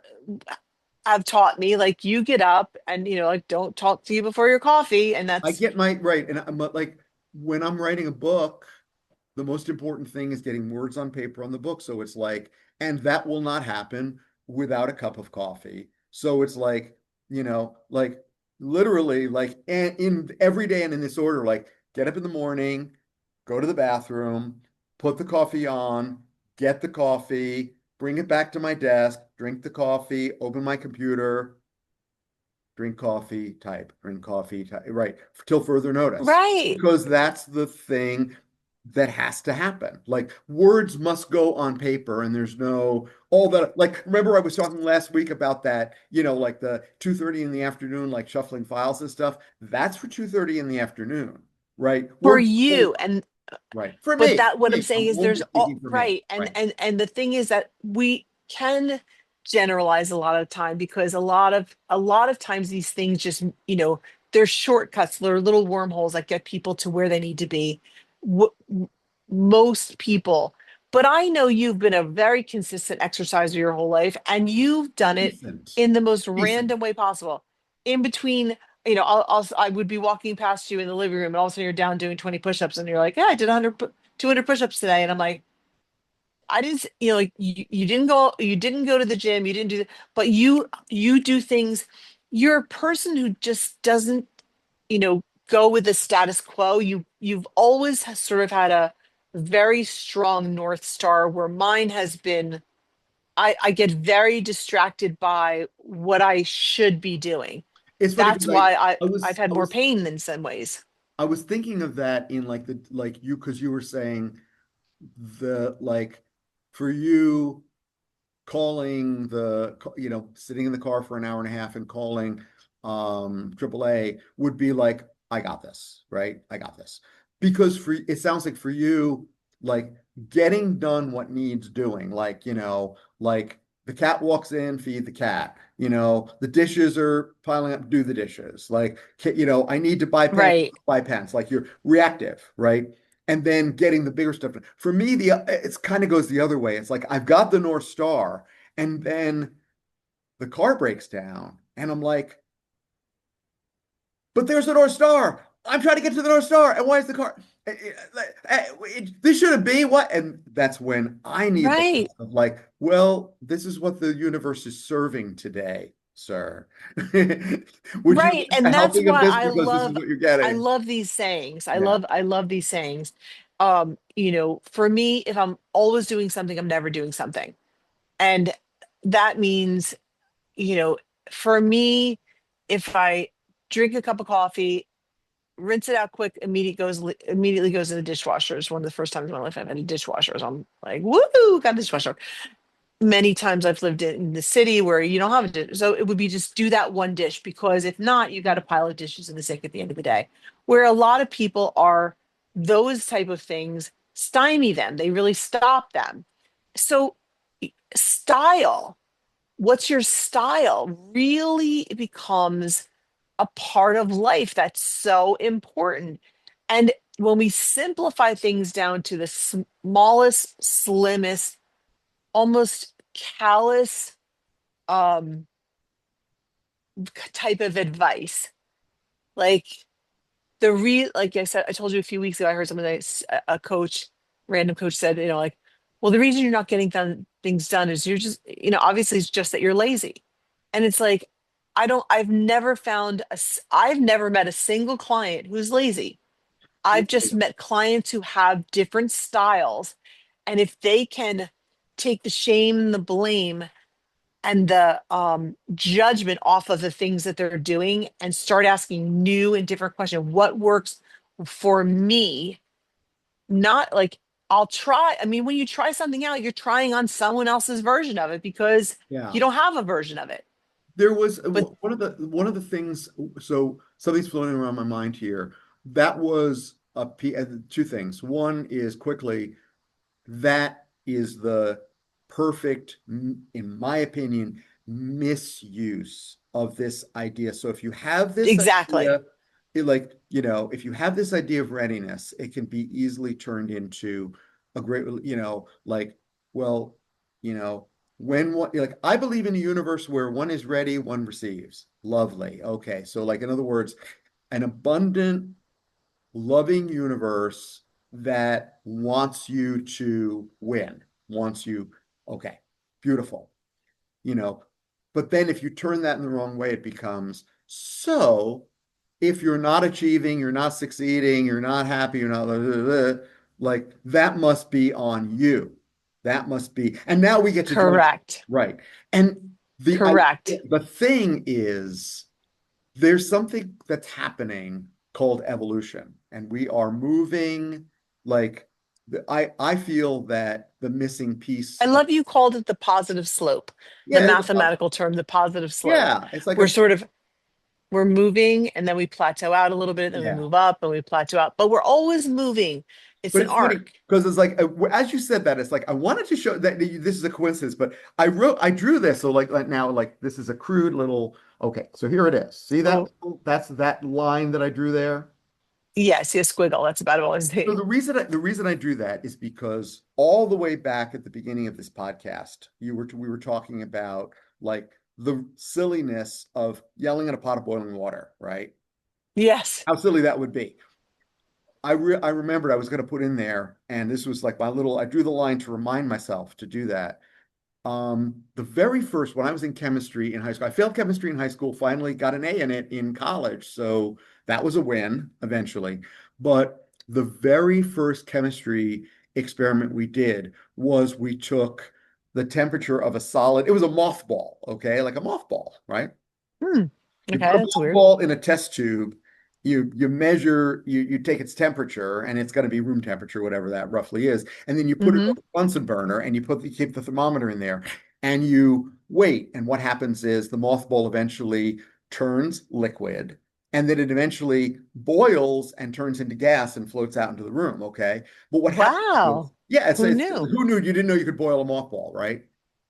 have taught me, like, you get up and, like, don't talk to you before your coffee. And I that's get my right, and I'm like when I'm writing a book, the most important thing is getting words on paper on the book. So it's like, and that will not happen without a cup of coffee. So it's like literally, like, and in every day and in this order, like get up in the morning, go to the bathroom, put the coffee on, get the coffee, bring it back to my desk, drink the coffee, open my computer, drink coffee, type, right, till further notice. right. Because that's the thing that has to happen. Like words must go on paper, and there's no all that. Like, remember I was talking last week about that, like the 2:30 in the afternoon, like shuffling files and stuff. That's for 2:30 in the afternoon, right? For We're you. And right. For but me, that what I'm saying I'm is only there's all speaking for me. right. and Right. and and the thing is that we can generalize a lot of time, because a lot of times these things just, there's shortcuts, there are little wormholes that get people to where they need to be. Most people. But I know you've been a very consistent exerciser your whole life, and you've done it Decent. in the most Decent. random way possible. In between, I would be walking past you in the living room, and all of a sudden you're down doing 20 push-ups, and you're like, yeah, I did 100, 200 push-ups today. And I'm like, I didn't, like, you didn't go to the gym, you didn't do that, but you do things. You're a person who just doesn't, go with the status quo. You've always sort of had a very strong North Star, where mine has been, I get very distracted by what I should be doing. It's funny That's because why I I've was had I more was pain in some ways. I was thinking of that in like the like you because you were saying the like for you calling sitting in the car for an hour and a half and calling AAA would be like, I got this, right? I got this. Because for it sounds like for you, like getting done what needs doing, like the cat walks in, feed the cat, the dishes are piling up, do the dishes. Like, I need to buy pens, Right. buy pens. Like you're reactive, right? And then getting the bigger stuff. For me, it's kind of goes the other way. It's like I've got the North Star, and then the car breaks down, and I'm like, but there's the North Star. I'm trying to get to the North Star, and why is the car? This shouldn't be what? And that's when I need the Right. help of like, well, this is what the universe is serving today, sir. Would you Right. like a And that's helping of why this because this is what you're I getting? love these sayings. Yeah. I love these sayings. For me, if I'm always doing something, I'm never doing something. And that means, you know, for me, if I drink a cup of coffee, rinse it out quick, immediately goes in the dishwasher. It's one of the first times in my life I've had a dishwasher. So I'm like, woo, got a dishwasher. Many times I've lived in the city where you don't have a dish. So it would be just do that one dish because if not, you got a pile of dishes in the sink at the end of the day. Where a lot of people are, those type of things stymie them. They really stop them. So style, what's your style really becomes a part of life that's so important. And when we simplify things down to the smallest, slimmest, almost callous um type of advice, like like I said, I told you a few weeks ago, I heard something that a coach, random coach said, like, well, the reason you're not getting things done is you're just, obviously it's just that you're lazy. And it's like, I've never met a single client who's lazy. I've just met clients who have different styles. And if they can take the shame and the blame and the judgment off of the things that they're doing and start asking new and different questions, what works for me? Not like I'll try. I mean, when you try something out, you're trying on someone else's version of it because Yeah. you don't have a version of it. There was But one of the things, so something's floating around my mind here. That was two things. One is quickly, that is the perfect, in my opinion, misuse of this idea. So if you have this exactly. idea, if you have this idea of readiness, it can be easily turned into a great, like, well, you know, when what, like, I believe in a universe where one is ready, one receives. Lovely. Okay. So, like, in other words, an abundant, loving universe that wants you to win, wants you, okay, beautiful, you know. But then if you turn that in the wrong way, it becomes, so if you're not achieving, you're not succeeding, you're not happy, you're not blah, blah, blah, like that must be on you. That must be, and now we get to judge, Correct. right? And Correct. the thing is, there's something that's happening called evolution, and we are moving like I feel that the missing piece I of, love you called it the positive slope, the yeah, mathematical term, the positive slope. yeah, it's like We're a, sort of we're moving and then we plateau out a little bit, then we yeah. move up and we plateau out, but we're always moving. It's But an it's funny arc. because it's like, as you said that, it's like I wanted to show that this is a coincidence, but I drew this. So like now, like this is a crude little, okay, so here it is. See that? Oh, That's that line that I drew there. yes, yes, squiggle. That's about all I So see. the reason I drew that is because all the way back at the beginning of this podcast, we were talking about like the silliness of yelling at a pot of boiling water, right? Yes. How silly that would be. I remembered I was going to put in there, and this was like I drew the line to remind myself to do that. The very first, when I was in chemistry in high school, I failed chemistry in high school, finally got an A in it in college. So that was a win eventually. But the very first chemistry experiment we did was we took the temperature of a solid, it was a mothball, okay, like a mothball, right? Hmm. You Okay, put a that's weird. mothball in a test tube, you take its temperature, and it's going to be room temperature, whatever that roughly is, and then you put it Hmm. on a Bunsen burner, and you keep the thermometer in there, and you wait. And what happens is the mothball eventually turns liquid, and then it eventually boils and turns into gas and floats out into the room. Okay, but what happens is, Wow. yeah, Who it's knew? who knew? You didn't know you could boil a mothball, right?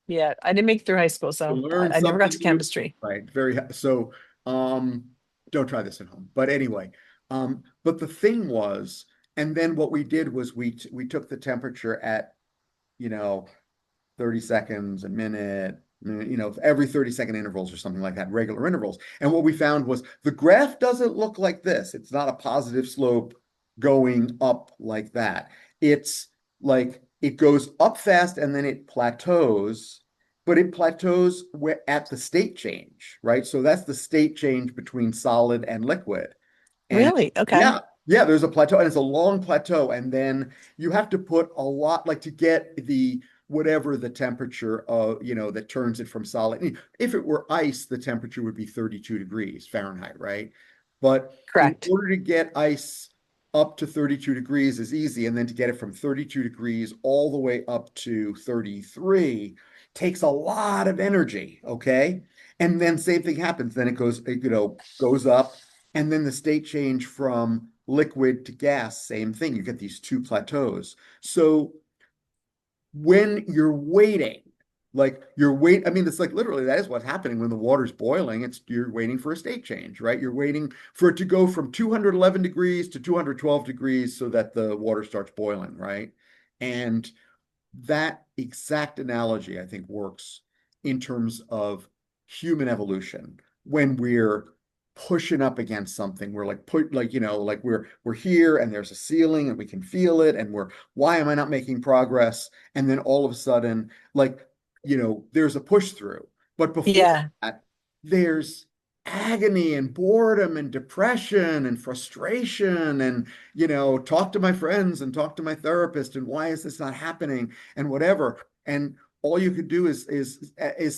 Yeah, I didn't make it through high school, To so learn I never got something to new, chemistry. right? So. Um, don't try this at home. But anyway, but the thing was, and then what we did was we took the temperature at, you know 30 seconds, a minute, every 30-second intervals or something like that, regular intervals. And what we found was the graph doesn't look like this. It's not a positive slope going up like that. It's like it goes up fast and then it plateaus, but it plateaus at the state change, right? So that's the state change between solid and liquid. And Really? Okay. yeah, yeah, there's a plateau and it's a long plateau. And then you have to put a lot, like to get the whatever the temperature of, that turns it from solid. If it were ice, the temperature would be 32 degrees Fahrenheit, right? But in Correct. order to get ice up to 32 degrees is easy. And then to get it from 32 degrees all the way up to 33 takes a lot of energy. Okay. And then same thing happens. Then it goes up and then the state change from liquid to gas, same thing. You get these two plateaus. So when you're waiting, I mean, it's like literally that is what's happening when the water's boiling. You're waiting for a state change, right? You're waiting for it to go from 211 degrees to 212 degrees so that the water starts boiling, right? And that exact analogy, I think, works in terms of human evolution. When we're pushing up against something, we're like we're here and there's a ceiling and we can feel it, and why am I not making progress? And then all of a sudden, there's a push through. But before Yeah. that, there's agony and boredom and depression and frustration and talk to my friends and talk to my therapist and why is this not happening and whatever. And all you could do is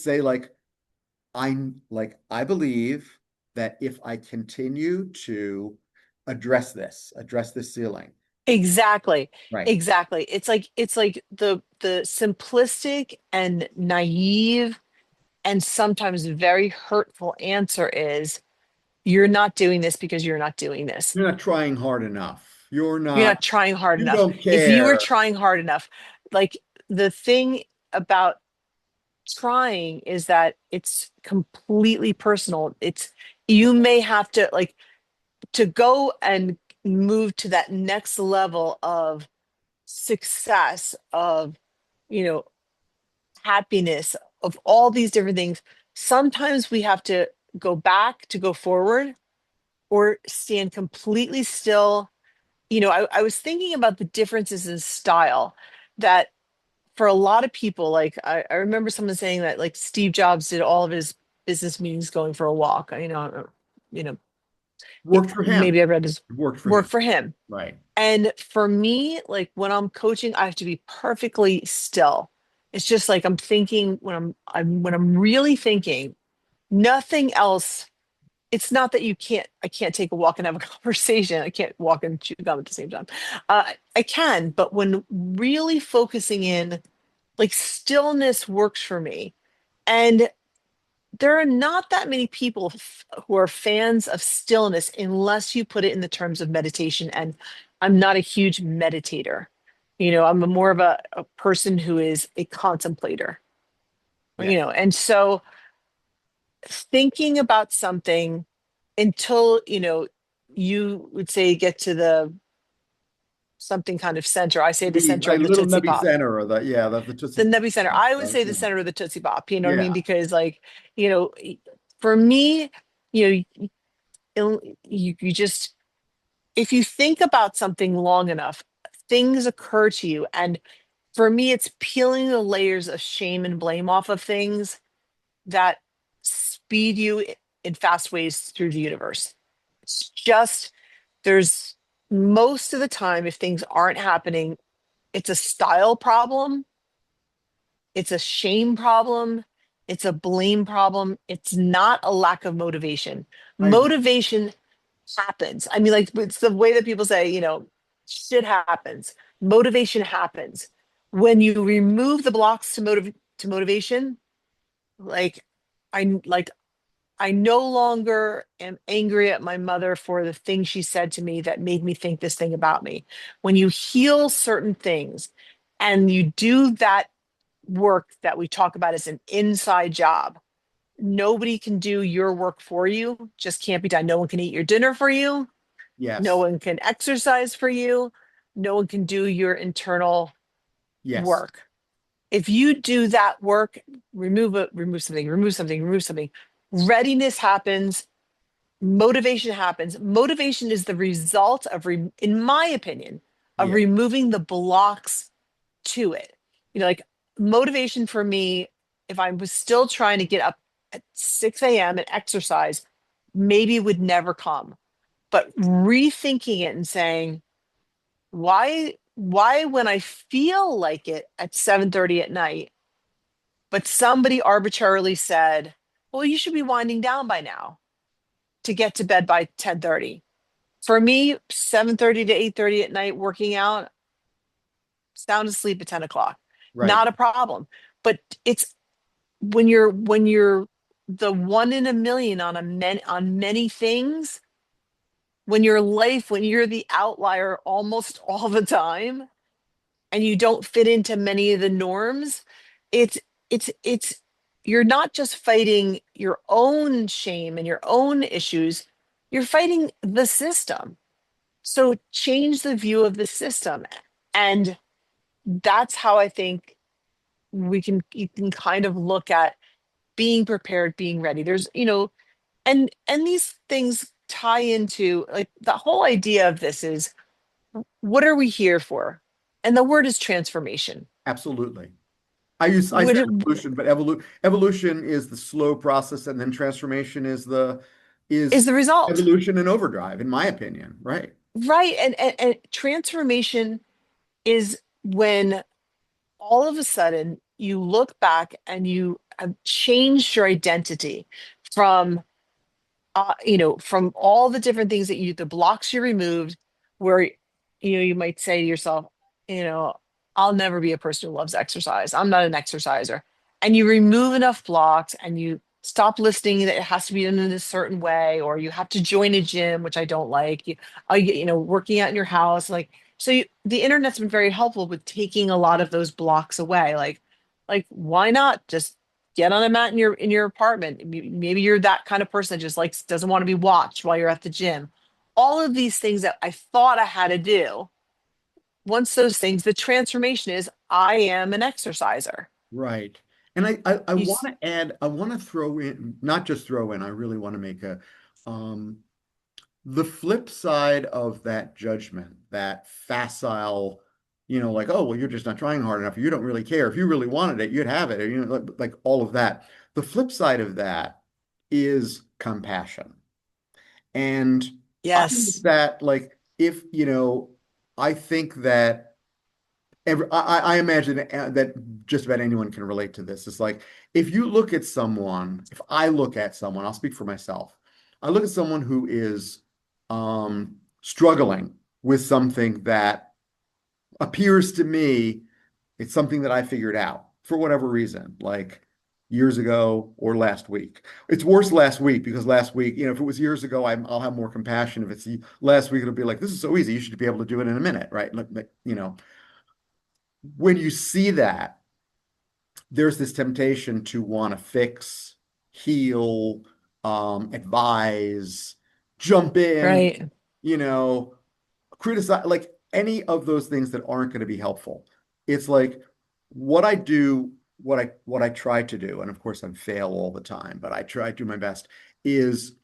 say I believe that if I continue to address this ceiling, Exactly. right? Exactly. It's like the simplistic and naive and sometimes very hurtful answer is you're not doing this because you're not doing this. You're not trying hard enough. You're not trying hard You enough. don't If you were care. trying hard enough, like the thing about trying is that it's completely personal. It's you may have to like to go and move to that next level of success, of you know happiness, of all these different things. Sometimes we have to go back to go forward or stand completely still. I was thinking about the differences in style that for a lot of people, like I remember someone saying that like Steve Jobs did all of his business meetings going for a walk. You know, Worked for him. maybe I read his It worked for work him. for him. Right. And for me, like when I'm coaching, I have to be perfectly still. It's just like I'm thinking when I'm really thinking, nothing else. It's not that I can't take a walk and have a conversation. I can't walk and chew gum at the same time. I can, but when really focusing in, like stillness works for me. And there are not that many people who are fans of stillness unless you put it in the terms of meditation. And I'm not a huge meditator. I'm more of a person who is a contemplator, Yeah. and so thinking about something until, you would say get to the something kind of center. I say the center Like of the little Tootsie Nubby Pop. Center or the The Tootsie Nebby Center. Pop, I would right? say the Yeah. center of the Tootsie Pop, you know what I mean? Yeah. Because like, you know, for me, you know, you just if you think about something long enough, things occur to you. And for me, it's peeling the layers of shame and blame off of things that speed you in fast ways through the universe. It's just there's most of the time, if things aren't happening, it's a style problem, it's a shame problem, it's a blame problem. It's not a lack of motivation. I agree. Motivation happens. I mean, like it's the way that people say, shit happens. Motivation happens. When you remove the blocks to motivation, like like I no longer am angry at my mother for the thing she said to me that made me think this thing about me. When you heal certain things and you do that work that we talk about as an inside job, nobody can do your work for you, just can't be done. No one can eat your dinner for you. No Yes. one can exercise for you. No one can do your internal Yes. work. If you do that work, remove something, remove something, remove something, readiness happens, motivation happens. Motivation is the result of, in my opinion, of Yeah. removing the blocks to it. Like motivation for me, if I was still trying to get up at 6 a.m. and exercise, maybe it would never come. But rethinking it and saying, why when I feel like it at 7:30 at night, but somebody arbitrarily said, well, you should be winding down by now to get to bed by 10:30. For me, 7:30 to 8:30 at night working out, sound asleep at 10 o'clock. Right. Not a problem. But it's when you're the one in a million on on many things, when you're the outlier almost all the time, and you don't fit into many of the norms, it's it's you're not just fighting your own shame and your own issues, you're fighting the system. So change the view of the system. And that's how I think you can kind of look at being prepared, being ready. There's, and these things tie into, like, the whole idea of this is, what are we here for? And the word is transformation. Absolutely. I What said it- evolution, but evolution is the slow process, and then transformation is is the result, evolution in overdrive, in my opinion. Right. right? And transformation is when all of a sudden you look back and you have changed your identity from, from all the different things the blocks you removed, where, you might say to yourself, you know, I'll never be a person who loves exercise. I'm not an exerciser. And you remove enough blocks and you stop listening that it has to be done in a certain way, or you have to join a gym, which I don't like. Working out in your house, like, the internet's been very helpful with taking a lot of those blocks away. Like why not just get on a mat in your apartment? Maybe you're that kind of person that just likes doesn't want to be watched while you're at the gym. All of these things that I thought I had to do, once those things, the transformation is I am an exerciser. Right. And I You want s- to add, I want to throw in, not just throw in, I really want to make um, the flip side of that judgment, that facile, like, oh, well, you're just not trying hard enough. You don't really care. If you really wanted it, you'd have it. Or, like all of that. The flip side of that is compassion. And I think yes. that, like, if, I think that I imagine that just about anyone can relate to this. It's like, if you look at someone, if I look at someone, I'll speak for myself. I look at someone who is struggling with something that appears to me it's something that I figured out for whatever reason, like years ago or last week. It's worse last week because last week, if it was years ago, I'll have more compassion. If it's last week, it'll be like, this is so easy. You should be able to do it in a minute, right? When you see that, there's this temptation to want to fix, heal, advise, jump in, Right. you know, criticize, like any of those things that aren't going to be helpful. It's like what I do, what I try to do, and of course I fail all the time, but I try to do my best, is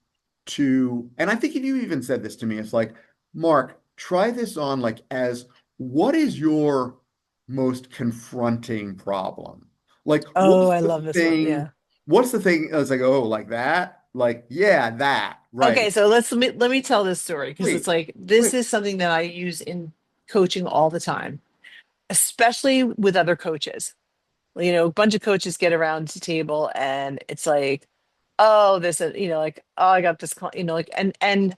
and I think you even said this to me, it's like, Mark, try this on, like, as what is your most confronting problem? Like, Oh, I love this one. Yeah. what's the thing? I was like, oh, like that? Like, yeah, that, right. Okay, so let me tell this story, because it's Please, like this please. is something that I use in coaching all the time, especially with other coaches. A bunch of coaches get around the table and it's like, oh, this, like, oh, I got this, like, and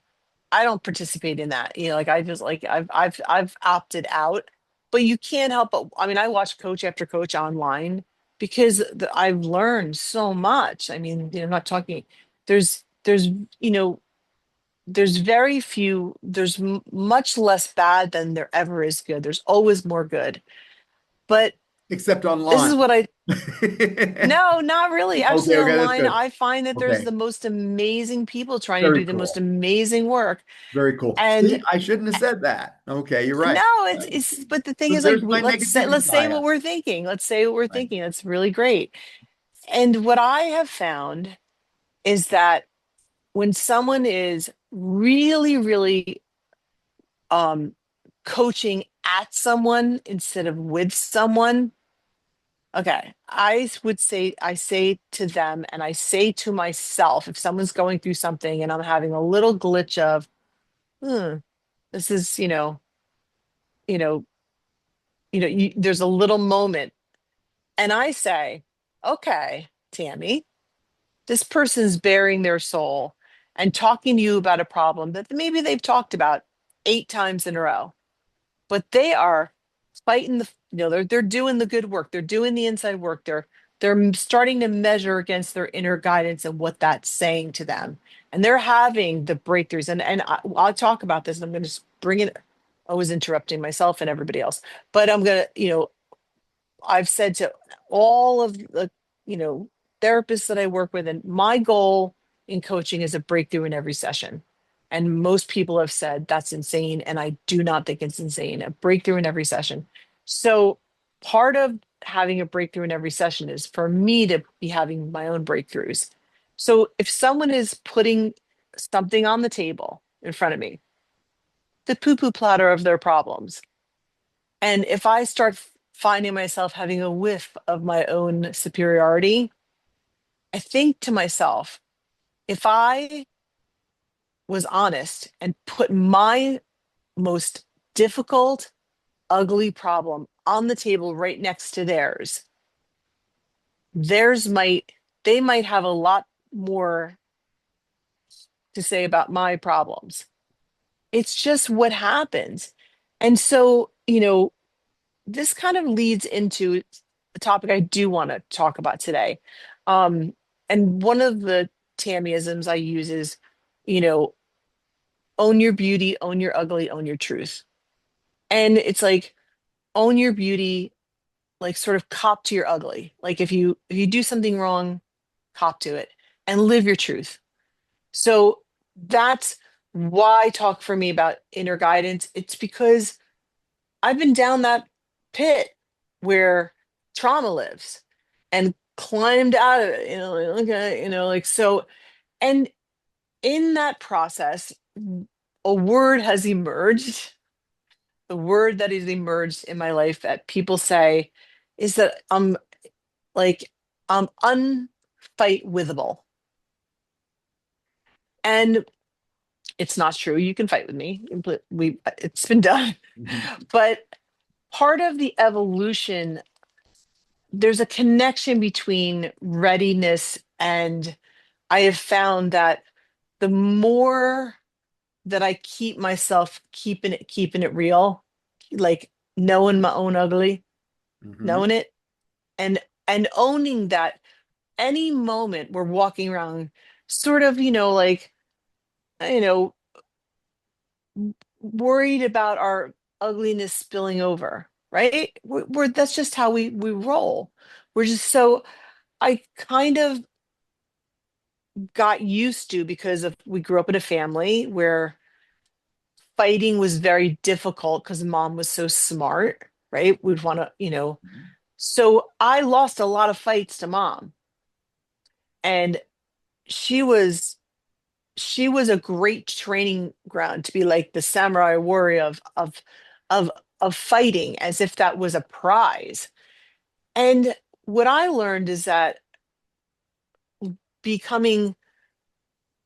I don't participate in that. Like, I just, like, I've opted out. But you can't help but, I mean, I watch coach after coach online because I've learned so much. I mean, I'm not talking. There's you know there's very few. There's much less bad than there ever is good. There's always more good. But except This is online. what I Okay, No, not really. Actually, okay, that's online, good. I find that there's Okay, the most amazing people trying to very do the most cool. amazing work. Very cool. And See, I shouldn't have said that. Okay, you're right. no, Right. but the thing So is like there's my let's negativity say what bias. we're thinking. Let's say what we're Right. thinking. That's really great. And what I have found is that when someone is really, really um coaching at someone instead of with someone, okay, I say to them and I say to myself, if someone's going through something and I'm having a little glitch of, hmm, this is, you know, there's a little moment. And I say, okay, Tammy, this person's bearing their soul and talking to you about a problem that maybe they've talked about 8 times in a row, but they are fighting they're doing the good work. They're doing the inside work. They're starting to measure against their inner guidance and what that's saying to them. And they're having the breakthroughs. I'll talk about this and I'm going to bring it. I was interrupting myself and everybody else, but I'm going to, I've said to all of the, you know, therapists that I work with, and my goal in coaching is a breakthrough in every session. And most people have said that's insane. And I do not think it's insane. A breakthrough in every session. So part of having a breakthrough in every session is for me to be having my own breakthroughs. So if someone is putting something on the table in front of me, the poo-poo platter of their problems, and if I start finding myself having a whiff of my own superiority, I think to myself, if I was honest and put my most difficult, ugly problem on the table right next to theirs, theirs might, they might have a lot more to say about my problems. It's just what happens. And so, this kind of leads into a topic I do want to talk about today. Um, and one of the Tammyisms I use is, you know, own your beauty, own your ugly, own your truth. And it's like own your beauty, like sort of cop to your ugly. Like if you do something wrong, cop to it and live your truth. So that's why talk for me about inner guidance. It's because I've been down that pit where trauma lives and climbed out of it, like, okay, like so. And in that process, a word has emerged. The word that has emerged in my life that people say is that like, I'm unfight withable. And it's not true. You can fight with me. It's been done. Mhm. But part of the evolution, there's a connection between readiness and I have found that the more that I keep myself keeping it real, like knowing my own ugly, Mhm. knowing it and owning that any moment we're walking around sort of, like, you know, worried about our ugliness spilling over, right? We're that's just how we roll. We're just so I kind of got used to because of we grew up in a family where fighting was very difficult because mom was so smart, right? We'd want to, so I lost a lot of fights to mom. And she was she was a great training ground to be like the samurai warrior of of fighting as if that was a prize. And what I learned is that becoming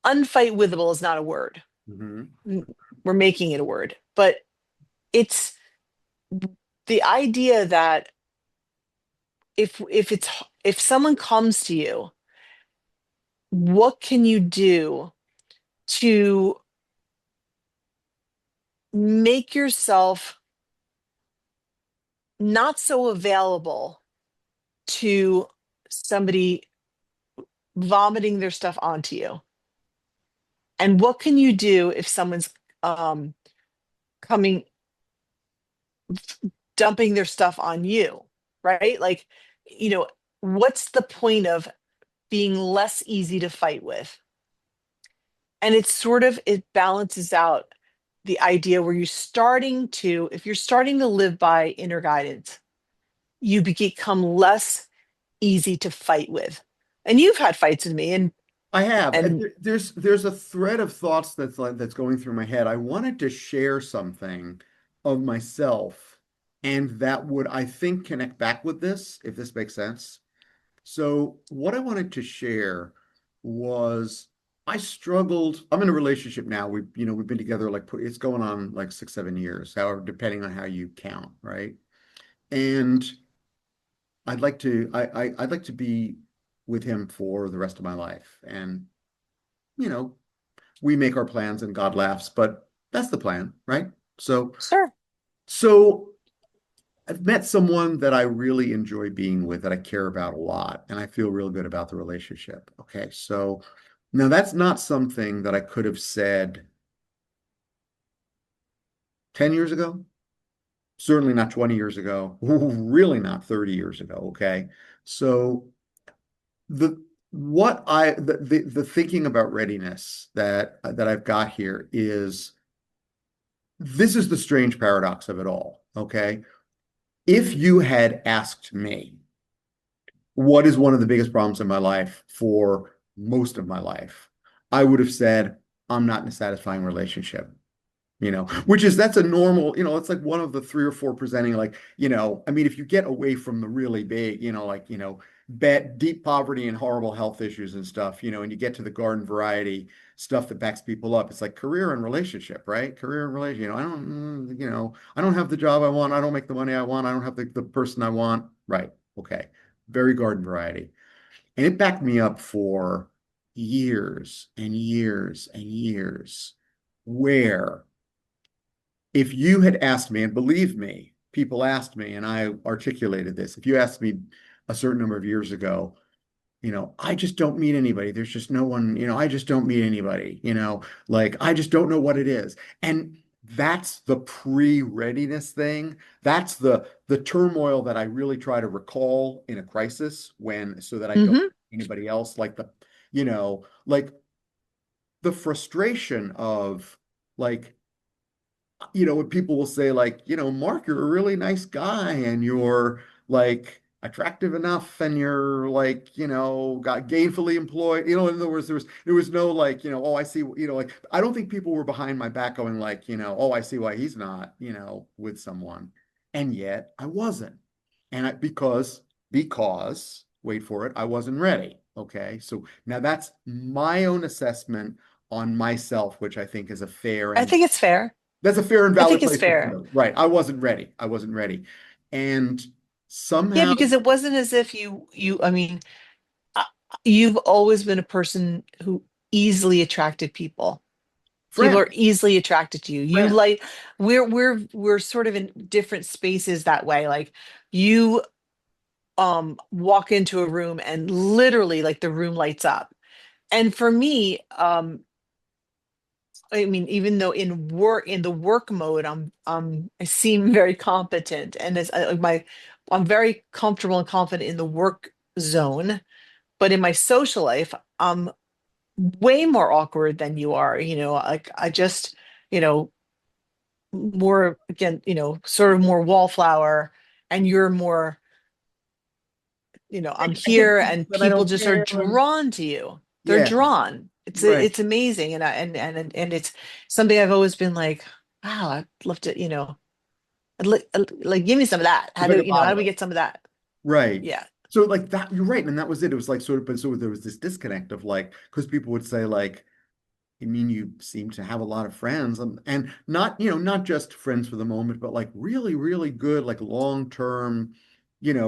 unfight withable is not a word. Mhm. We're making it a word, but it's the idea that if someone comes to you, what can you do to make yourself not so available to somebody vomiting their stuff onto you? And what can you do if someone's um coming dumping their stuff on you? right? Like, you know, what's the point of being less easy to fight with? And it's sort of, it balances out the idea where you're starting to, if you're starting to live by inner guidance, you become less easy to fight with. And you've had fights with me, I have. And and there's a thread of thoughts that's going through my head. I wanted to share something of myself, and that would, I think, connect back with this, if this makes sense. So what I wanted to share was I struggled. I'm in a relationship now. We've been together like it's going on like 6, 7 years, however, depending on how you count, right? And I'd like to be with him for the rest of my life. And, you know, we make our plans and God laughs, but that's the plan, right? So, sure. so I've met someone that I really enjoy being with, that I care about a lot, and I feel real good about the relationship. Okay, so now that's not something that I could have said 10 years ago, certainly not 20 years ago, really not 30 years ago. Okay, so the the thinking about readiness that I've got here is this is the strange paradox of it all. Okay, if you had asked me what is one of the biggest problems in my life for most of my life, I would have said, I'm not in a satisfying relationship. Which is that's a normal, it's like one of the three or four presenting, like, I mean, if you get away from the really big, like, bad, deep poverty and horrible health issues and stuff, and you get to the garden variety stuff that backs people up, it's like career and relationship, right? Career and relationship, I don't have the job I want. I don't make the money I want. I don't have the person I want. Right. Okay. Very garden variety. And it backed me up for years and years and years where if you had asked me, and believe me, people asked me, and I articulated this, if you asked me a certain number of years ago, I just don't meet anybody. There's just no one, I just don't meet anybody, like I just don't know what it is. And that's the pre-readiness thing. That's the turmoil that I really try to recall in a crisis so that I don't Hmm. anybody else, like like the frustration of like when people will say like, Mark, you're a really nice guy and you're like attractive enough and you're like, got gainfully employed, in other words, there was no like, oh, I see, like I don't think people were behind my back going like, oh, I see why he's not, with someone. And yet I wasn't. And because wait for it, I wasn't ready. Okay. So now that's my own assessment on myself, which I think is a fair I and think it's fair. that's a fair and I valid think it's place to fair. start. Right. I wasn't ready. I wasn't ready. And Yeah, somehow, because it wasn't as if I mean, uh, you've always been a person who easily attracted people. People friend, are easily attracted to you. You friend. like, we're sort of in different spaces that way. Like you walk into a room and literally like the room lights up. And for me, I mean, even though in the work mode, I seem very competent, and I'm very comfortable and confident in the work zone. But in my social life, I'm way more awkward than you are. Like I just, you know, more again, sort of more wallflower, and you're more, I'm I get here, this, and but I people don't just are care. drawn to you. They're Yeah, drawn. right. It's amazing, and it's something I've always been like, wow, I'd love to, like give me some of that. It's like a How do bottle. we get some of that? Right. Yeah. So like that, you're right. And that was it. It was like sort of, but so there was this disconnect of like, because people would say like, I mean, you seem to have a lot of friends and not, not just friends for the moment, but like really, really good, like long-term,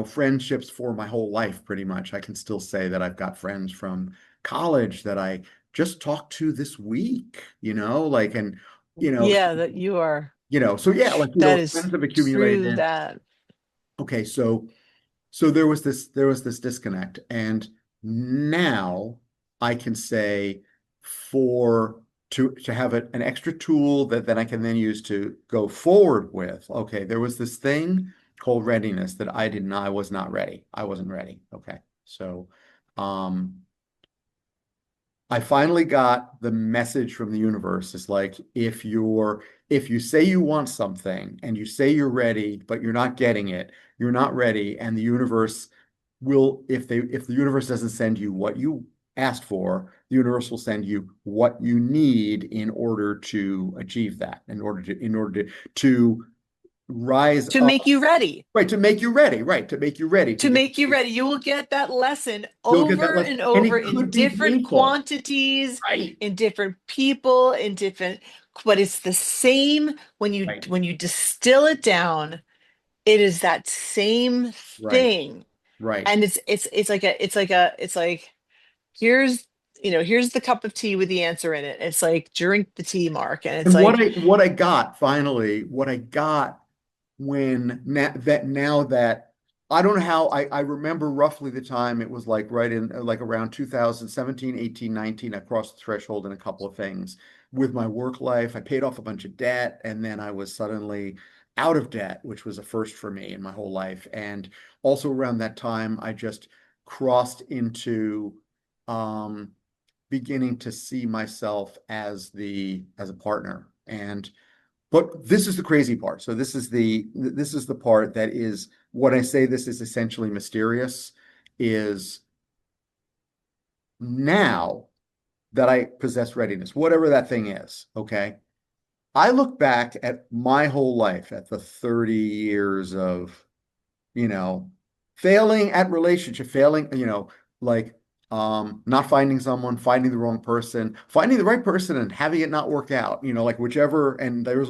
friendships for my whole life, pretty much. I can still say that I've got friends from college that I just talked to this week, like, and, you know, Yeah, that you are. so yeah, like, That is friends have true accumulated. that. Okay, so there was this disconnect, and now I can say for to have an extra tool that then I can then use to go forward with. Okay, there was this thing called readiness that I was not ready. I wasn't ready. Okay. So, um, I finally got the message from the universe. It's like if you say you want something and you say you're ready, but you're not getting it, you're not ready, and the universe will, if the universe doesn't send you what you asked for, the universe will send you what you need in order to achieve that, in order to rise To up, make you ready. right, to make you ready, right, to make you ready to To get make you ready. You will get that lesson you'll get that over less, and and over it in could be different painful, quantities, right? in different people, in different, but it's the same Right. when you distill it down, it is that same Right. thing. Right. And it's like here's here's the cup of tea with the answer in it. It's like drink the tea, Mark. And it's And like, what I got finally, what I got when now that I don't know how I remember roughly the time it was like right in like around 2017, 18, 19, I crossed the threshold in a couple of things with my work life. I paid off a bunch of debt and then I was suddenly out of debt, which was a first for me in my whole life. And also around that time, I just crossed into um beginning to see myself as a partner. And but this is the crazy part. So this is the part that is what I say this is essentially mysterious is now that I possess readiness, whatever that thing is, okay? I look back at my whole life, at the 30 years of you know, failing at relationship, failing, like not finding someone, finding the wrong person, finding the right person and having it not work out, like whichever, and they were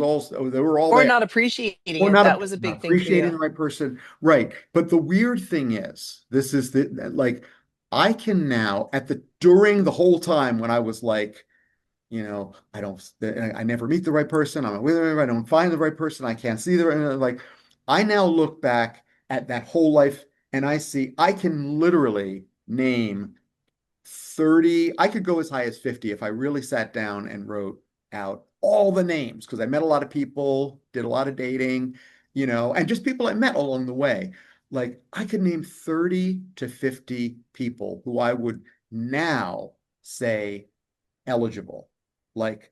all or there. not appreciating Or it. That was a not big thing for you. appreciating the right person. Right. But the weird thing is, this is the like I can now at the during the whole time when I was like I never meet the right person. I'm with them. I don't find the right person. I can't see the right, like, I now look back at that whole life and I see I can literally name 30, I could go as high as 50 if I really sat down and wrote out all the names because I met a lot of people, did a lot of dating, and just people I met along the way. Like I could name 30 to 50 people who I would now say eligible. Like,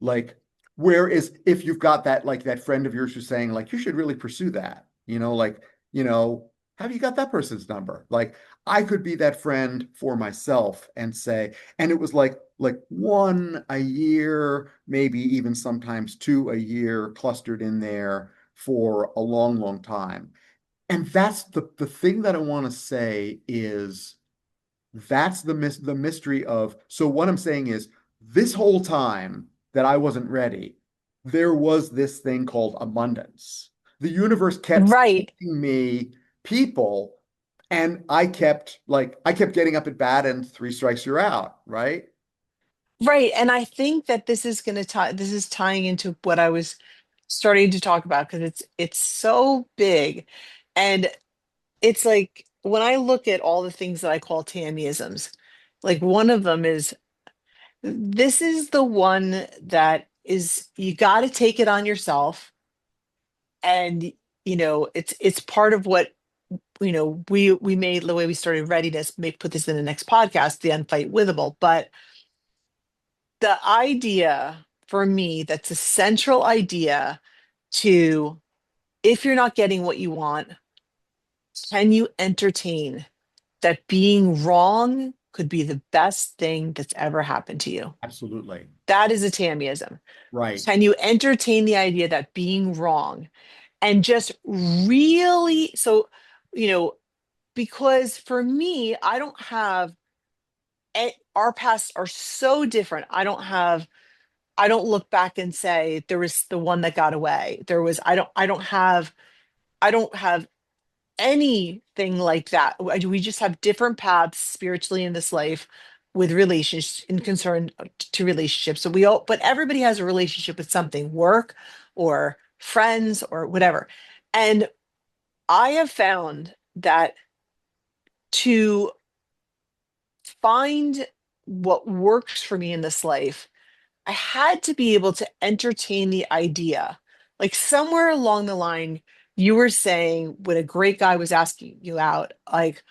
like, whereas if you've got that, like that friend of yours who's saying, like, you should really pursue that, you know, have you got that person's number? Like, I could be that friend for myself and say, and it was like one a year, maybe even sometimes two a year clustered in there for a long, long time. And that's the thing that I want to say is that's the mystery of, so what I'm saying is this whole time that I wasn't ready, there was this thing called abundance. The universe kept Right. sending me people and I kept getting up at bat and three strikes you're out, right? Right. And I think that this is going to tie, this is tying into what I was starting to talk about because it's so big. And it's like when I look at all the things that I call Tammyisms, like one of them is this is the one that is you got to take it on yourself. And it's part of what we made the way we started readiness, may put this in the next podcast, the unfight withable. But the idea for me, that's a central idea to, if you're not getting what you want, can you entertain that being wrong could be the best thing that's ever happened to you? Absolutely. That is a Tammyism. Right. Can you entertain the idea that being wrong and just really, so, you know, because for me, I don't have, our pasts are so different. I don't look back and say there was the one that got away. There was, I don't have anything like that. We just have different paths spiritually in this life with relationships in concern to relationships. So we all, but everybody has a relationship with something, work or friends or whatever. And I have found that to find what works for me in this life, I had to be able to entertain the idea. Like somewhere along the line, you were saying when a great guy was asking you out, like,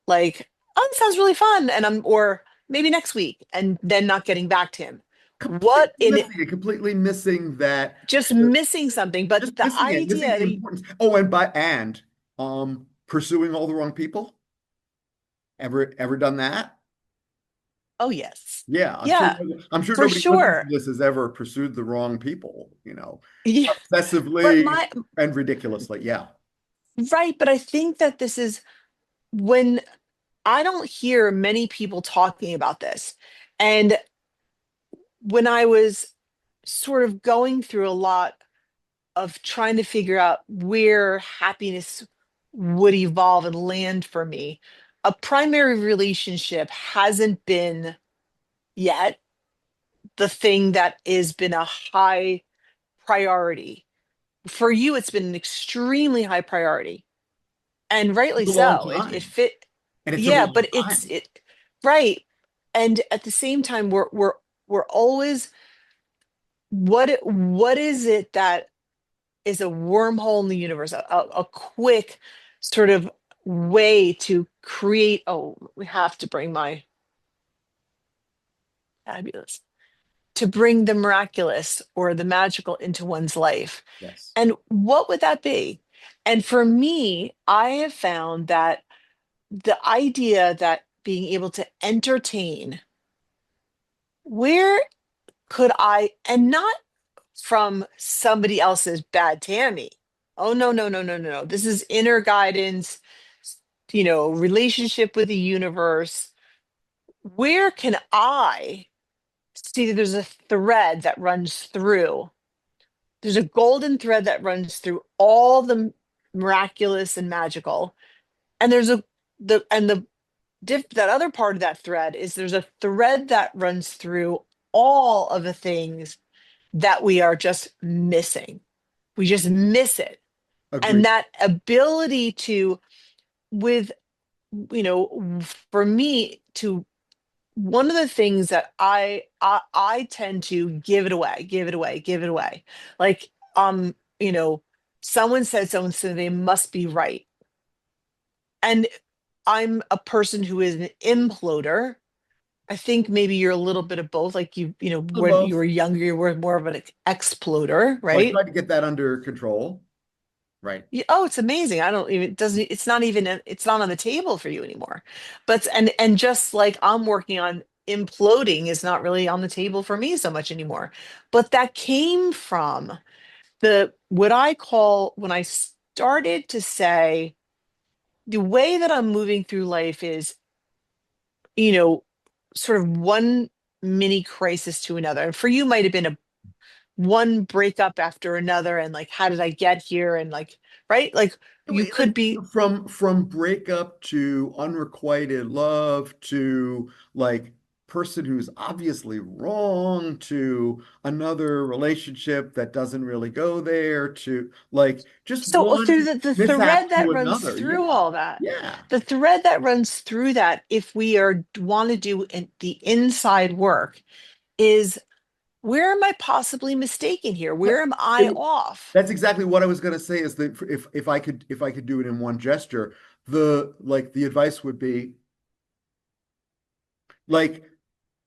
oh, that sounds really fun, and or maybe next week, and then not getting back to him. Completely What in it, missing it, completely missing that, just missing something, but just the missing it, missing idea the that importance. Oh, and pursuing all the wrong people. Ever done that? oh yes, Yeah, yeah, I'm sure for nobody listening to sure. this has ever pursued the wrong people, Yeah, but obsessively and ridiculously. Yeah. right, but I think that this is when I don't hear many people talking about this. And when I was sort of going through a lot of trying to figure out where happiness would evolve and land for me, a primary relationship hasn't been yet the thing that has been a high priority. For you, it's been an extremely high priority, and rightly It's a long so. It time. fit, And it took a yeah, long but it's time. it right. And at the same time, we're always what is it that is a wormhole in the universe, a quick sort of way to create. Oh, we have to bring my fabulous, to bring the miraculous or the magical into one's life. Yes. And what would that be? And for me, I have found that the idea that being able to entertain, where could I, and not from somebody else's bad Tammy. Oh, no, no, no, no, no, no. This is inner guidance, relationship with the universe. Where can I see that there's a thread that runs through? There's a golden thread that runs through all the miraculous and magical. And there's the that other part of that thread is there's a thread that runs through all of the things that we are just missing. We just miss it. And Agreed. that ability to, with, for me to, one of the things that I tend to give it away, give it away, give it away. Like, you know, someone said so and so they must be right. And I'm a person who is an imploder. I think maybe you're a little bit of both. Like when you Both. were younger, you were more of an exploder, Well, I right? tried to get that under control. Right. Oh, it's amazing. I don't even, it doesn't, it's not even, it's not on the table for you anymore. But, and just like I'm working on imploding is not really on the table for me so much anymore. But that came from what I call, when I started to say, the way that I'm moving through life is, you know, sort of one mini crisis to another. And for you might have been a one breakup after another, and like, how did I get here? And like, right? Like you Like could be, from breakup to unrequited love to like person who's obviously wrong to another relationship that doesn't really go there to like just so through one the thread mishap that to runs another. through Yeah. all that, Yeah. the thread that runs through that, if we are want to do the inside work, is where am I possibly mistaken here? Where am I And off? that's exactly what I was going to say is that if I could do it in one gesture, the advice would be like,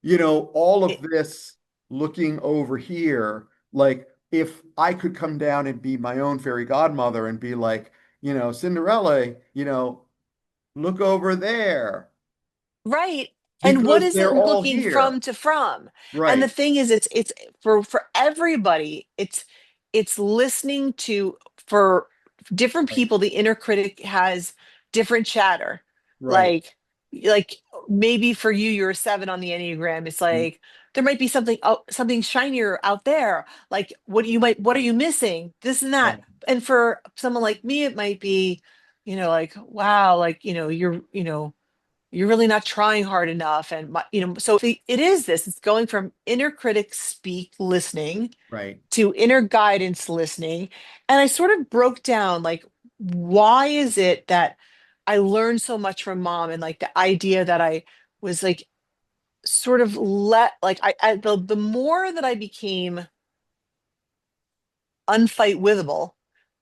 all of It, this looking over here, like if I could come down and be my own fairy godmother and be like, Cinderella, look over there right. And what because is it they're all looking here. from to from? And the Right. thing is, it's for everybody, it's listening to, for different Right. people, the inner critic has different chatter. Right. Like maybe for you, you're a 7 on the Enneagram. It's like there might be something, something shinier out there. Like what are you missing? This and that. Right. And for someone like me, it might be, like, wow, like, you're really not trying hard enough. And so it is this, it's going from inner critic speak listening Right. to inner guidance listening. And I sort of broke down, like, why is it that I learned so much from mom, and like the idea that I was like sort of like the more that I became unfight withable,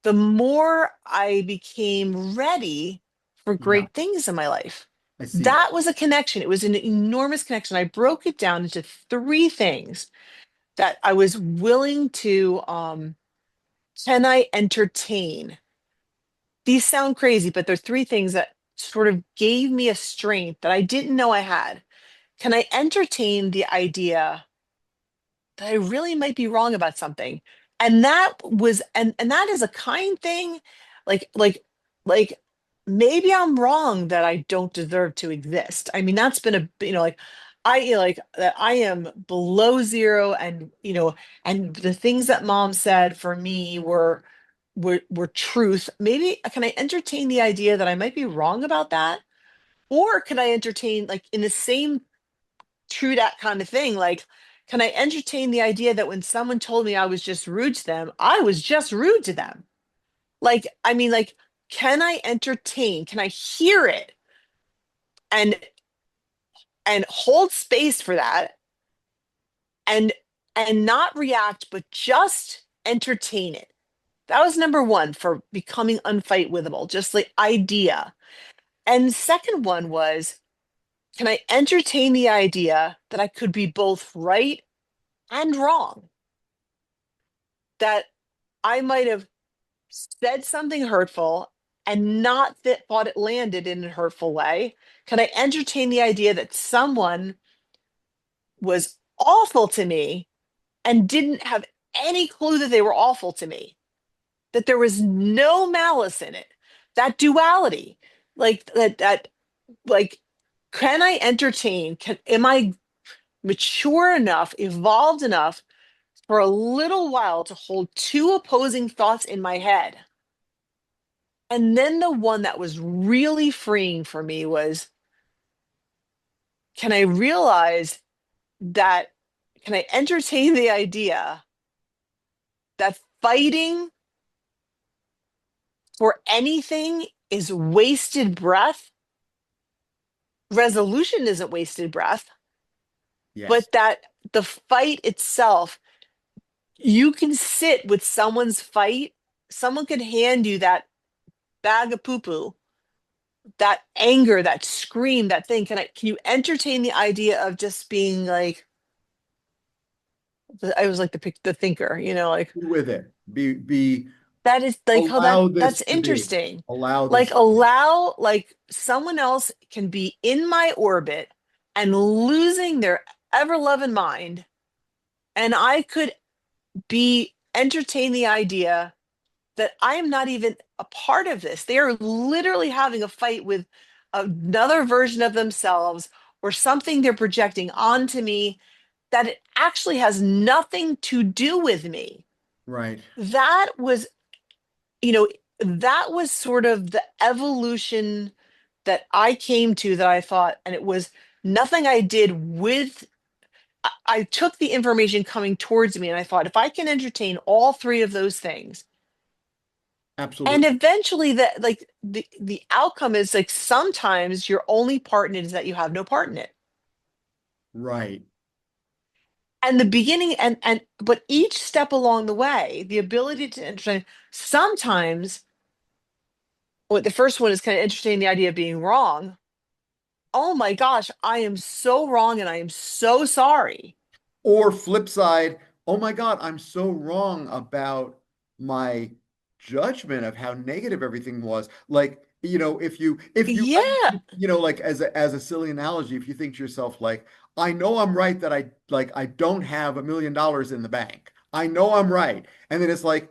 the more I became ready for Yeah, great things in my life. I see that. That was a connection. It was an enormous connection. I broke it down into three things that I was willing to, can I entertain? These sound crazy, but they're three things that sort of gave me a strength that I didn't know I had. Can I entertain the idea that I really might be wrong about something? And that was, and that is a kind thing. Like maybe I'm wrong that I don't deserve to exist. I mean, that's been like like that I am below zero, and and the things that mom said for me were truth. Maybe can I entertain the idea that I might be wrong about that? Or can I entertain, like, in the same true that kind of thing, like, can I entertain the idea that when someone told me I was just rude to them, I was just rude to them? Like, I mean, like, can I entertain? Can I hear it and hold space for that, and not react, but just entertain it? That was number one for becoming unfight withable, just the idea. And second one was, can I entertain the idea that I could be both right and wrong? That I might have said something hurtful and not that thought it landed in a hurtful way? Can I entertain the idea that someone was awful to me and didn't have any clue that they were awful to me? That there was no malice in it? That duality, like like, can I entertain? Am I mature enough, evolved enough for a little while to hold two opposing thoughts in my head? And then the one that was really freeing for me was, can I realize that, can I entertain the idea that fighting for anything is wasted breath? Resolution isn't wasted breath, Yes. but that the fight itself, you can sit with someone's fight. Someone could hand you that bag of poo poo, that anger, that scream, that thing. Can you entertain the idea of just being like, I was like the thinker, like, Be with it. Be that is like, how allow that's this to be. interesting. Allow Like, this to be. allow, like, someone else can be in my orbit and losing their ever loving mind, and I could be entertain the idea that I am not even a part of this. They are literally having a fight with another version of themselves, or something they're projecting onto me, that it actually has nothing to do with me. Right. That was, you know, that was sort of the evolution that I came to, that I thought, and it was nothing I did with. I took the information coming towards me and I thought, if I can entertain all three of those things, and Absolutely. eventually the outcome is, like, sometimes your only part in it is that you have no part in it. Right. And the beginning, but each step along the way, the ability to entertain, sometimes, what the first one is kind of interesting, the idea of being wrong. Oh my gosh, I am so wrong and I am so sorry. Or flip side, oh my God, I'm so wrong about my judgment of how negative everything was. Like, if you Yeah. like as a silly analogy, if you think to yourself, like, I know I'm right that I don't have $1 million in the bank. I know I'm right. And then it's like,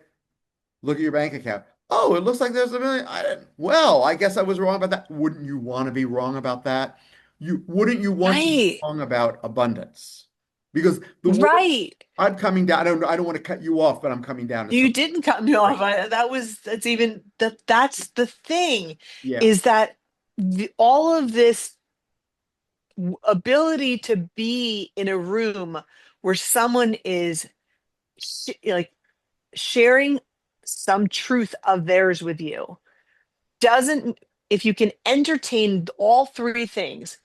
look at your bank account. Oh, it looks like there's $1 million. Well, I guess I was wrong about that. Wouldn't you want to be wrong about that? Wouldn't you want to be Right. wrong about abundance? Because the world, Right. I'm coming down. I don't want to cut you off, but I'm coming down to You something. didn't cut me off. That's even that's the thing, Yeah, is that all of this ability to be in a room where someone is like sharing some truth of theirs with you, doesn't, if you can entertain all three things,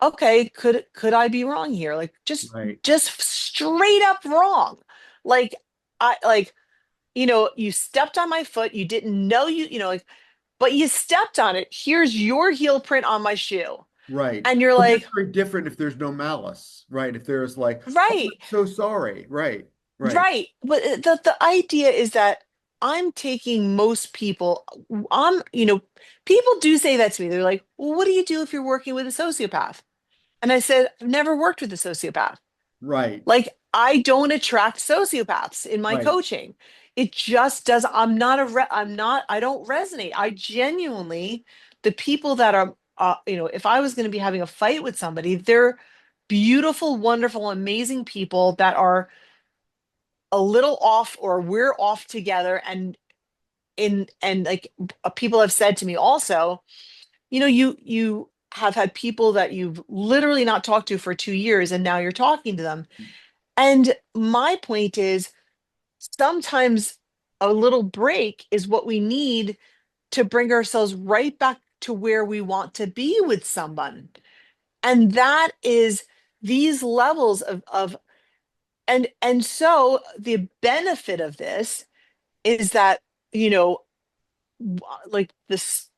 okay, could I be wrong here? Like, just right. straight up wrong. Like, I like, you stepped on my foot. You didn't know like, but you stepped on it. Here's your heel print on my shoe. Right. And you're But that's like, very different if there's no malice, right? If there's like, oh, I'm right, so sorry. Right. Right. right. But the idea is that I'm taking most people, people do say that to me. They're like, well, what do you do if you're working with a sociopath? And I said, I've never worked with a sociopath. Right. Like, I don't attract sociopaths in my Right. coaching. It just does. I don't resonate. I genuinely, the people that are, if I was going to be having a fight with somebody, they're beautiful, wonderful, amazing people that are a little off or we're off together. And like people have said to me also, you have had people that you've literally not talked to for 2 years and now you're talking to them. And my point is sometimes a little break is what we need to bring ourselves right back to where we want to be with someone. And that is these levels of and so the benefit of this is that, you know, like this,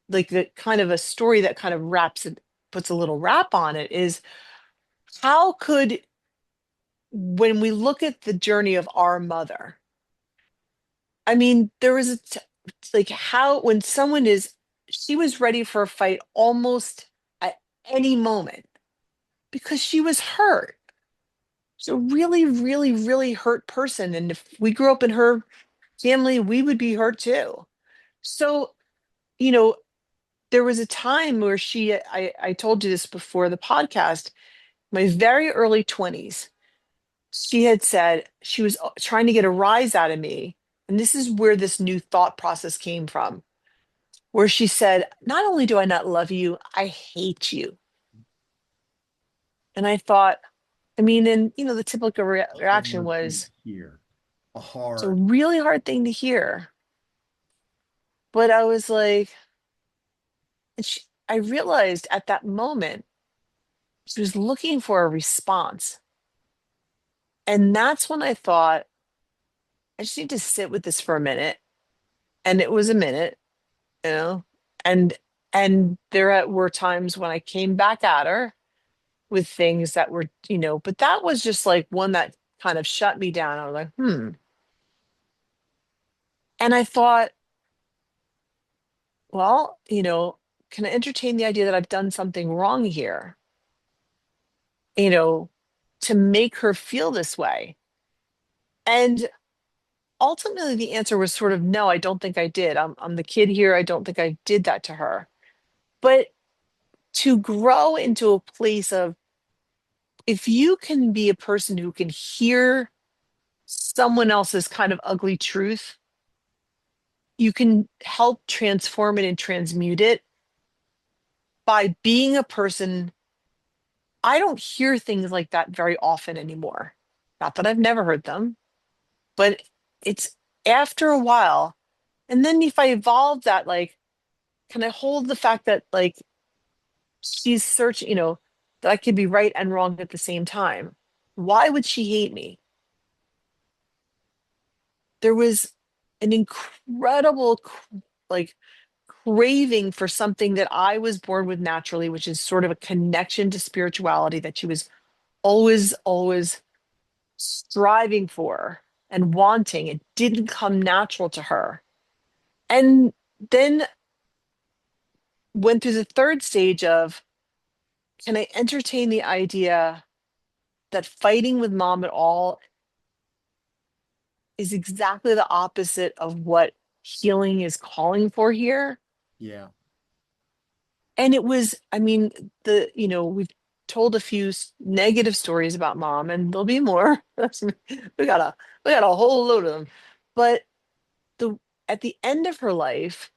like the kind of a story that kind of wraps it, puts a little wrap on it is how could, when we look at the journey of our mother, I mean, there was like how when someone is, she was ready for a fight almost at any moment because she was hurt. She's a really, really, really hurt person. And if we grew up in her family, we would be hurt too. So, you know, there was a time where I told you this before the podcast, my very early 20s, she had said she was trying to get a rise out of me. And this is where this new thought process came from, where she said, not only do I not love you, I hate you. And I thought, I mean, and the typical reaction Hard thing was, to hear. A it's a hard. really hard thing to hear. But I was like, I realized at that moment, she was looking for a response. And that's when I thought, I just need to sit with this for a minute. And it was a minute, you know, and were times when I came back at her with things that were, but that was just like one that kind of shut me down. I was like, And I thought, well, can I entertain the idea that I've done something wrong here, you know, to make her feel this way? And ultimately the answer was sort of no, I don't think I did. I'm the kid here. I don't think I did that to her. But to grow into a place of, if you can be a person who can hear someone else's kind of ugly truth, you can help transform it and transmute it by being a person. I don't hear things like that very often anymore. Not that I've never heard them, but it's after a while. And then if I evolve that, like, can I hold the fact that, like, she's searching, that I could be right and wrong at the same time? Why would she hate me? There was an incredible, like, craving for something that I was born with naturally, which is sort of a connection to spirituality that she was always, always striving for and wanting. It didn't come natural to her. And then went through the third stage of, can I entertain the idea that fighting with mom at all is exactly the opposite of what healing is calling for here? Yeah. And it was, I mean, we've told a few negative stories about mom, and there'll be more. we got a we got a whole load of them. But the at the end of her life,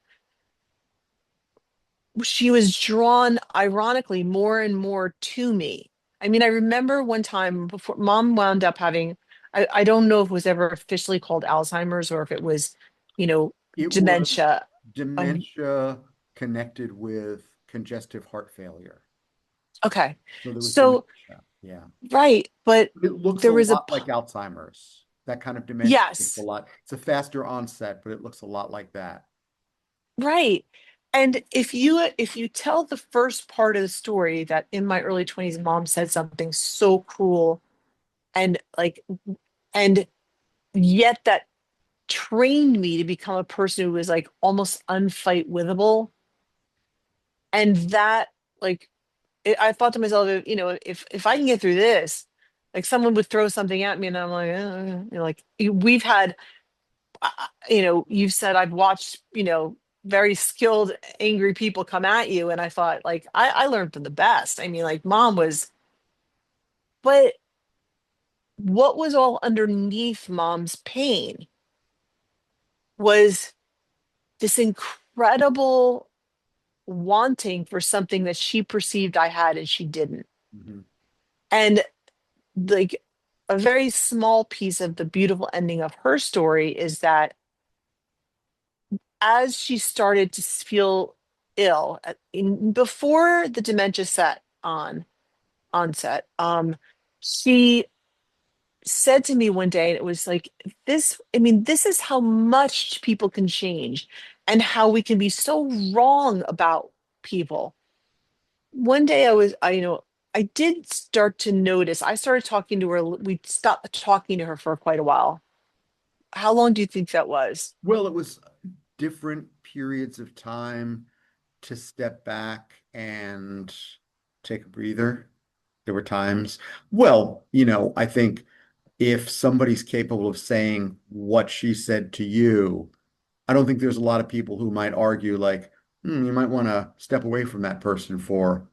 she was drawn, ironically, more and more to me. I mean, I remember one time before mom wound up having, I don't know if it was ever officially called Alzheimer's or if it was, you know, It was dementia. Um, dementia connected with congestive heart failure. okay. So there was So, dementia. Yeah. right. But It looks there a was lot like Alzheimer's. That kind of dementia looks a Yes. lot. It's a faster onset, but it looks a lot like that. Right. And if you tell the first part of the story that in my early 20s, mom said something so cruel and and yet that trained me to become a person who was like almost unfight withable. And that like I thought to myself, if I can get through this, like someone would throw something at me and I'm like, we've had you've said I've watched, very skilled, angry people come at you. And I thought, like, I learned from the best. I mean, like, mom was, but what was all underneath mom's pain was this incredible wanting for something that she perceived I had and she didn't. Mhm. And like, a very small piece of the beautiful ending of her story is that as she started to feel ill before the dementia set on onset, she said to me one day, and it was like, this, I mean, this is how much people can change and how we can be so wrong about people. One day I did start to notice, I started talking to her, we stopped talking to her for quite a while. How long do you think that was? Well, it was different periods of time to step back and take a breather. There were times, well, I think if somebody's capable of saying what she said to you, I don't think there's a lot of people who might argue like, you might want to step away from that person for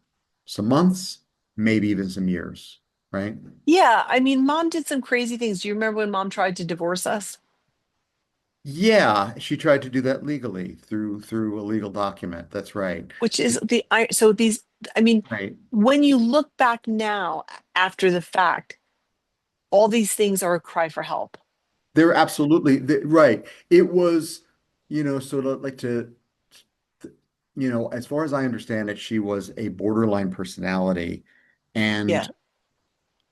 some months, maybe even some years, right? Yeah, I mean, mom did some crazy things. Do you remember when mom tried to divorce us? Yeah, she tried to do that legally through a legal document. That's right. Which is so these, I mean, Right. when you look back now after the fact, all these things are a cry for help. They're absolutely right. It was, sort of like as far as I understand it, she was a borderline personality. And Yeah.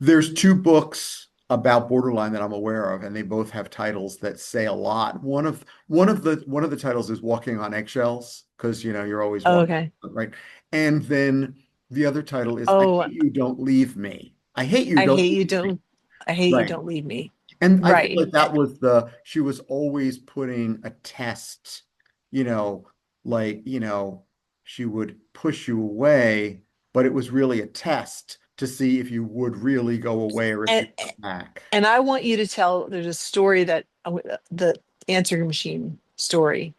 there's two books about borderline that I'm aware of, and they both have titles that say a lot. One of the titles is Walking on Eggshells, because you're always Oh, walking, okay. right? And then the other title is I Oh, Hate You, Don't Leave Me. I hate you, I don't hate you, leave me. don't I hate you, Right. don't leave me. And I feel Right. like that was she was always putting a test, you know, like, she would push you away, but it was really a test to see if you would really go away or if And you'd come back. and I want you to tell, there's a story that the answering machine story.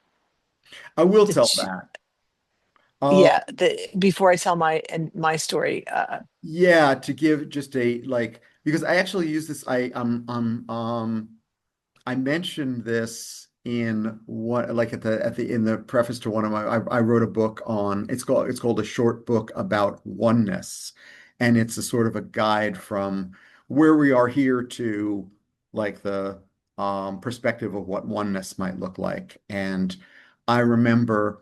I will The, tell ch- that. Uh, yeah, before I tell my story. yeah, to give just a like because I actually use this. I mentioned this in what like at the in the preface to one of my I wrote a book on it's called A Short Book About Oneness, and it's a sort of a guide from where we are here to like the perspective of what oneness might look like. And I remember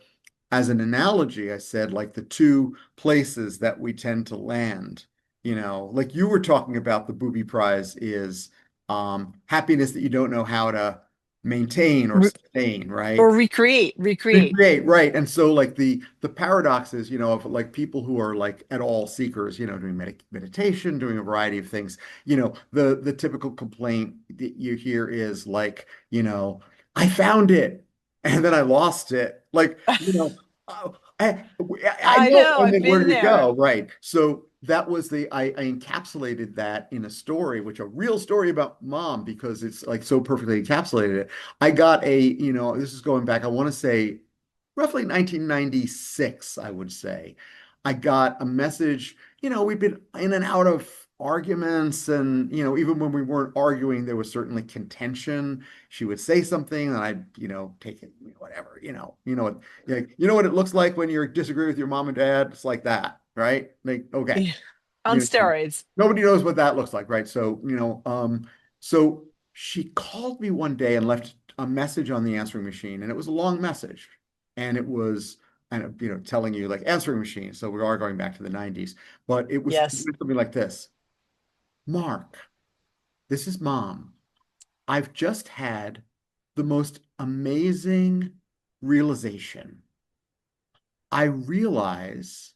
as an analogy, I said like the two places that we tend to land, like you were talking about the booby prize is happiness that you don't know how to maintain or Re- sustain, right? or recreate. Recreate, right. And so like the paradoxes, of like people who are like at all seekers, doing meditation, doing a variety of things, the typical complaint that you hear is like, I found it and then I lost it. Like, oh, I I know, know, and I've then where been did it there. go? Right. So that was I encapsulated that in a story, which a real story about mom, because it's like so perfectly encapsulated. I got this is going back, I want to say roughly 1996, I would say. I got a message, we've been in and out of arguments, and, even when we weren't arguing, there was certainly contention. She would say something and I'd, take it, whatever, what it looks like when you disagree with your mom and dad. It's like that, right? Like, okay. Yeah, on You know, steroids. nobody knows what that looks like, right? So, so she called me one day and left a message on the answering machine, and it was a long message, and it was kind of, telling you like answering machine. So we are going back to the 90s, but it Yes. was something like this. Mark, this is mom. I've just had the most amazing realization. I realize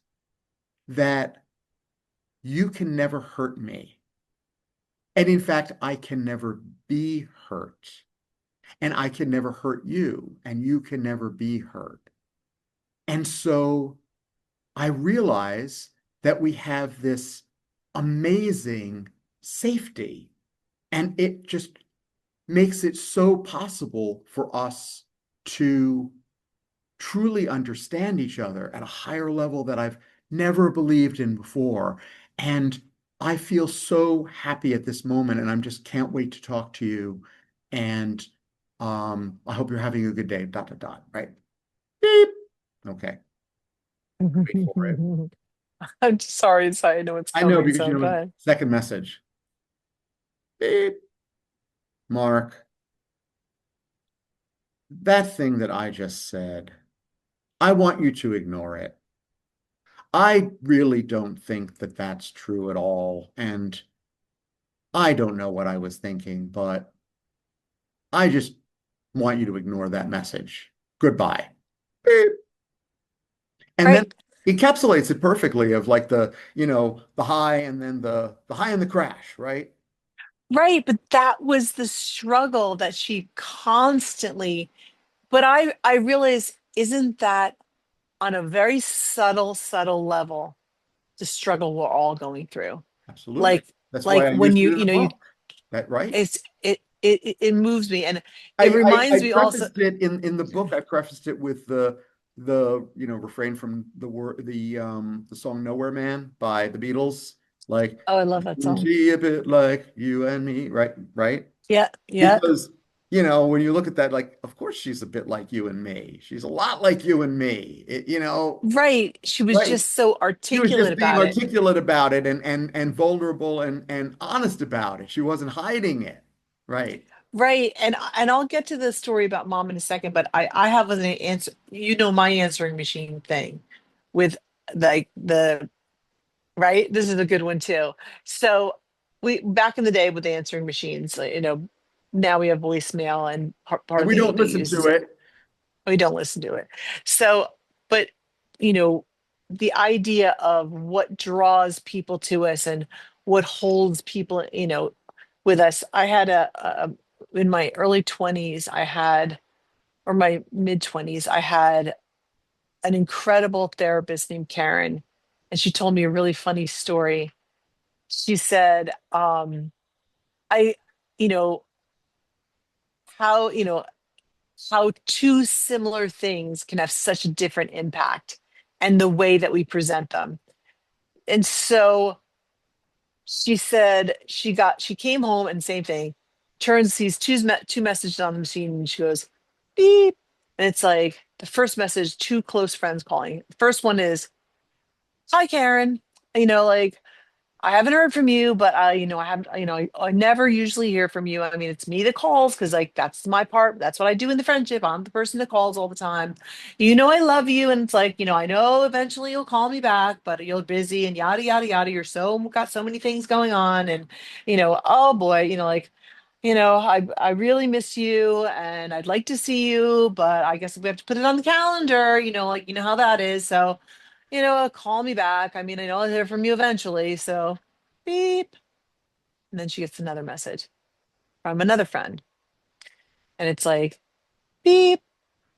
that you can never hurt me. And in fact, I can never be hurt. And I can never hurt you. And you can never be hurt. And so I realize that we have this amazing safety. And it just makes it so possible for us to truly understand each other at a higher level that I've never believed in before. And I feel so happy at this moment, and I'm just can't wait to talk to you. And I hope you're having a good day. Dot dot dot. Right? Beep. Okay. Wait for it. I'm sorry, so I know it's I know coming, because so go ahead. second message. Beep. Mark, that thing that I just said, I want you to ignore it. I really don't think that that's true at all. And I don't know what I was thinking, but I just want you to ignore that message. Goodbye. Beep. And then Right. encapsulates it perfectly of like the high and then the high and the crash, right? Right, but that was the struggle that she constantly, but I realize isn't that on a very subtle level the struggle we're all going through. Absolutely. Like That's why like I when used it in you the know you book. That right? it moves me, and it I reminds me also. prefaced it in the book. I prefaced it with the refrain from the song Nowhere Man by the Beatles, like Oh, I love that song. she a bit like you and me, right? Right? Yeah, yeah. Because when you look at that, like, of course she's a bit like you and me. She's a lot like you and me. Right. She was Right? just so She was articulate just being about it. articulate about it and vulnerable and honest about it. She wasn't hiding it. Right. Right. And I'll get to the story about mom in a second, but I have an answer, my answering machine thing with like the right. This is a good one too. So we back in the day with the answering machines, like, now we have voicemail, and part And of we the don't eight we listen use to is it. we don't listen to it. So, but you know, the idea of what draws people to us and what holds people, with us. I had in my early 20s, or my mid 20s, I had an incredible therapist named Karen, and she told me a really funny story. She said, I, you know, how, how two similar things can have such a different impact and the way that we present them. And so she said she came home and same thing, turns sees two messages on the machine, and she goes beep, and it's like the first message, two close friends calling. The first one is, hi Karen, like I haven't heard from you, but I haven't, I never usually hear from you. I mean, it's me that calls because like that's my part. That's what I do in the friendship. I'm the person that calls all the time. I love you, and it's like, I know eventually you'll call me back, but you're busy and yada yada yada. You're so got so many things going on, and oh boy, like, I really miss you, and I'd like to see you, but I guess we have to put it on the calendar. Like how that is. So call me back. I mean, I know I'll hear from you eventually. So beep. And then she gets another message from another friend. And it's like, beep.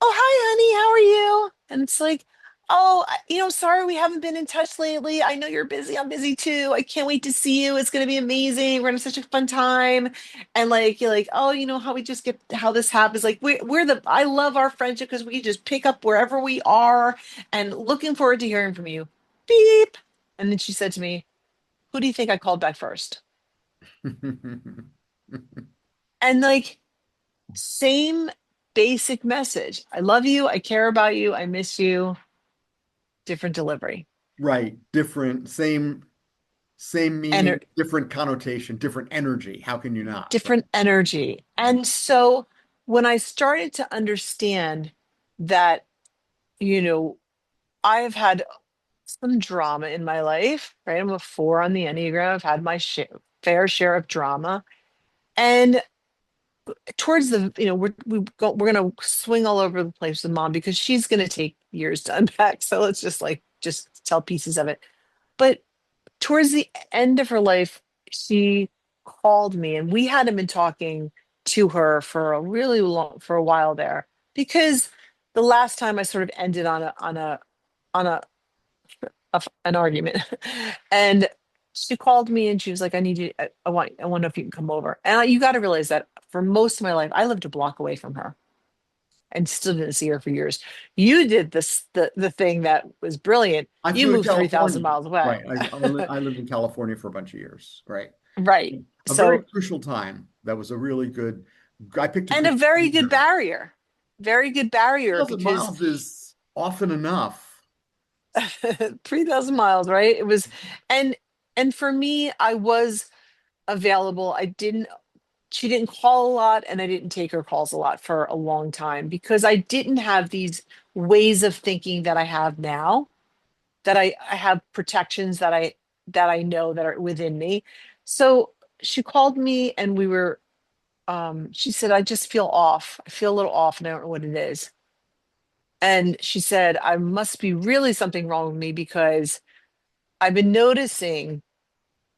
Oh, hi, honey. How are you? And it's like, oh, sorry we haven't been in touch lately. I know you're busy. I'm busy too. I can't wait to see you. It's going to be amazing. We're going to have such a fun time. And like, you're like, oh, how we just get how this happens. Like, I love our friendship because we just pick up wherever we are, and looking forward to hearing from you. Beep. And then she said to me, who do you think I called back first? And like, same basic message. I love you. I care about you. I miss you. Different delivery. Right. Different, same And meaning, different connotation, different energy. How can you not? Right. different energy. And so when I started to understand that, you know, I've had some drama in my life, right? I'm a 4 on the Enneagram. I've had my fair share of drama. And towards the, we're gonna swing all over the place with mom because she's gonna take years to unpack. So let's just like just tell pieces of it. But towards the end of her life, she called me, and we hadn't been talking to her for a while there, because the last time I sort of ended on an argument. And she called me and she was like, I need you, I want to know if you can come over. And you got to realize that for most of my life, I lived a block away from her and still didn't see her for years. You did the thing that was brilliant. I You flew to moved 3,000 California. miles away. Right. I lived in California for a bunch of years. Right. Right. A very So, crucial time. That was a really good, I picked a and good a year. very good barrier 1,000 because miles is often enough. 3,000 miles, right? It was, and, and for me, I was available. She didn't call a lot, and I didn't take her calls a lot for a long time because I didn't have these ways of thinking that I have now, that I have protections that I know that are within me. So she called me and she said, I just feel off. I feel a little off and I don't know what it is. And she said, I must be really something wrong with me because I've been noticing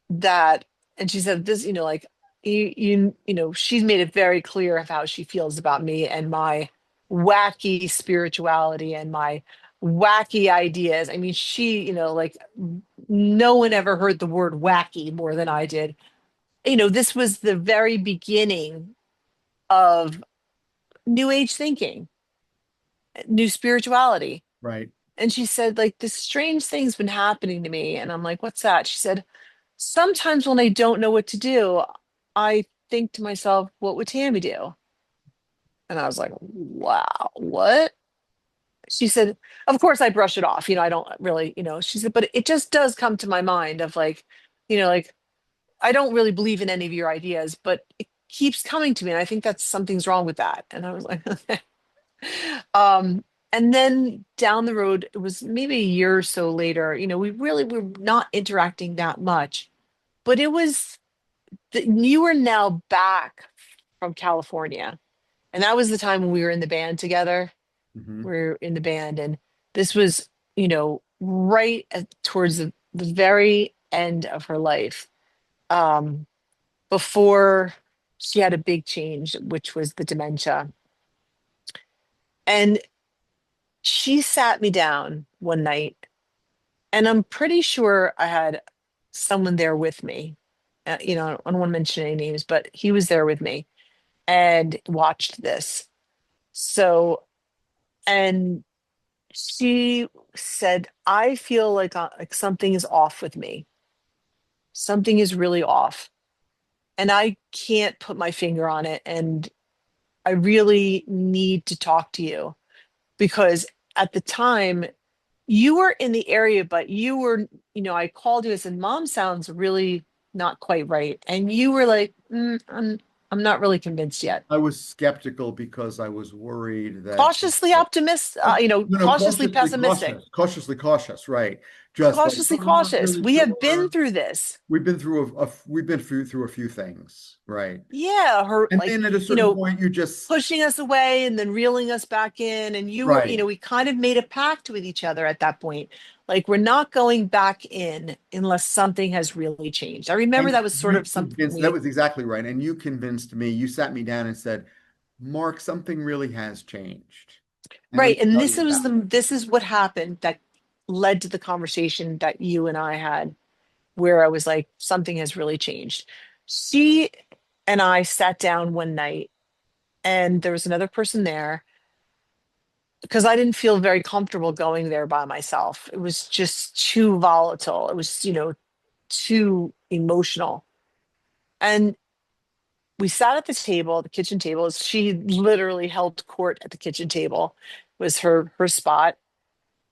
that. And she said this, like she's made it very clear of how she feels about me and my wacky spirituality and my wacky ideas. I mean, she, like, no one ever heard the word wacky more than I did. This was the very beginning of new age thinking, new spirituality. Right. And she said, like, this strange thing's been happening to me. And I'm like, what's that? She said, sometimes when I don't know what to do, I think to myself, what would Tammy do? And I was like, wow, what? She said, of course I brush it off. I don't really, she said, but it just does come to my mind of like, like, I don't really believe in any of your ideas, but it keeps coming to me. And I think that's something's wrong with that. And I was like, okay. Um, and then down the road, it was maybe a year or so later, we really were not interacting that much, but it was you were now back from California. And that was the time when we were in the band together. Hmm. We were in the band. And this was, right towards the very end of her life, um, before she had a big change, which was the dementia. And she sat me down one night, and I'm pretty sure I had someone there with me. I don't want to mention any names, but he was there with me and watched this. So, and she said, I feel like something is off with me. Something is really off. And I can't put my finger on it. And I really need to talk to you because at the time you were in the area, but I called you and said, Mom sounds really not quite right. And you were like, I'm not really convinced yet. I was skeptical because I was worried that Cautiously optimistic, no, no, cautiously pessimistic, cautiously cautious, right? Just like, cautiously I'm not cautious. really We have been sure. through this. We've been through a few things, right? Yeah, her, And like, then at a certain point, you just pushing us away and then reeling us back in. And right, we kind of made a pact with each other at that point. Like, we're not going back in unless something has really changed. I remember and that was sort you of something convinced that was exactly right. And you convinced me. You sat me down and said, "Mark, something really has changed, and let right. me And tell you about it." this is what happened that led to the conversation that you and I had, where I was like, something has really changed. She and I sat down one night, and there was another person there because I didn't feel very comfortable going there by myself. It was just too volatile. It was, too emotional. And we sat at the table, the kitchen table. She literally held court at the kitchen table, was her spot.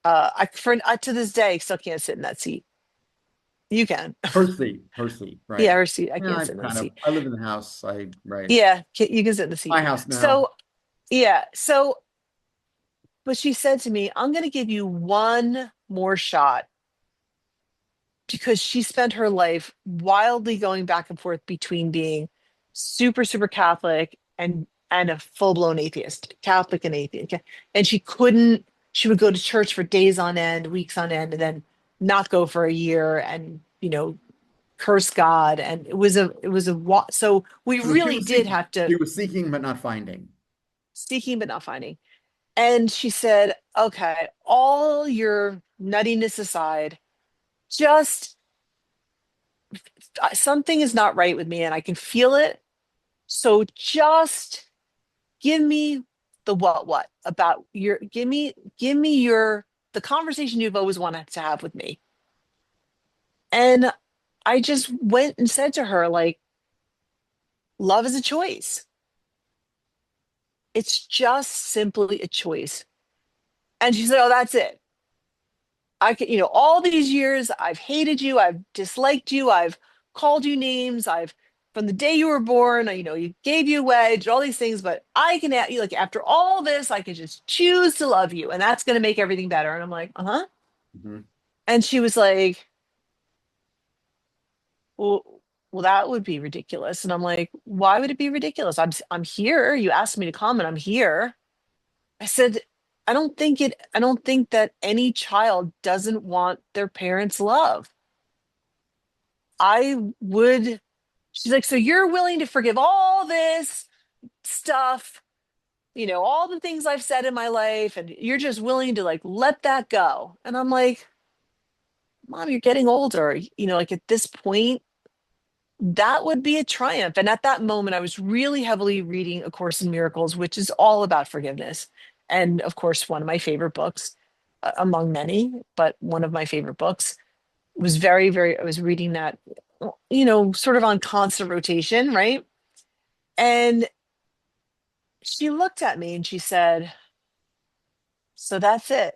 To this day, I still can't sit in that seat. You can. Her seat, Yeah, right? her seat. I Yeah, can't sit in that seat. I live in the house. Right, Yeah, you can sit in the seat. my house now. So, yeah. So, but she said to me, I'm going to give you one more shot because she spent her life wildly going back and forth between being super, super Catholic and a full-blown atheist, Catholic and atheist. And she would go to church for days on end, weeks on end, and then not go for a year and, curse God. And so we So she really was did seeking, have to she was seeking but not finding. seeking but not finding. And she said, okay, all your nuttiness aside, just something is not right with me and I can feel it. So just give me the what about give me the conversation you've always wanted to have with me. And I just went and said to her, like, love is a choice. It's just simply a choice. And she said, oh, that's it. I can, all these years I've hated you, I've disliked you, I've called you names, I've from the day you were born, you gave you away, did all these things, but I can like after all this, I can just choose to love you, and that's gonna make everything better. And I'm like, uh-huh. Mhm. And she was like, well, that would be ridiculous. And I'm like, why would it be ridiculous? I'm here. You asked me to come and I'm here. I said, I don't think that any child doesn't want their parents' love. I would, she's like, so you're willing to forgive all this stuff, all the things I've said in my life, and you're just willing to like let that go. And I'm like, Mom, you're getting older. Like at this point, that would be a triumph. And at that moment, I was really heavily reading A Course in Miracles, which is all about forgiveness. And of course, one of my favorite books, among many, but one of my favorite books was very, very, I was reading that, sort of on constant rotation, right? And she looked at me and she said, so that's it.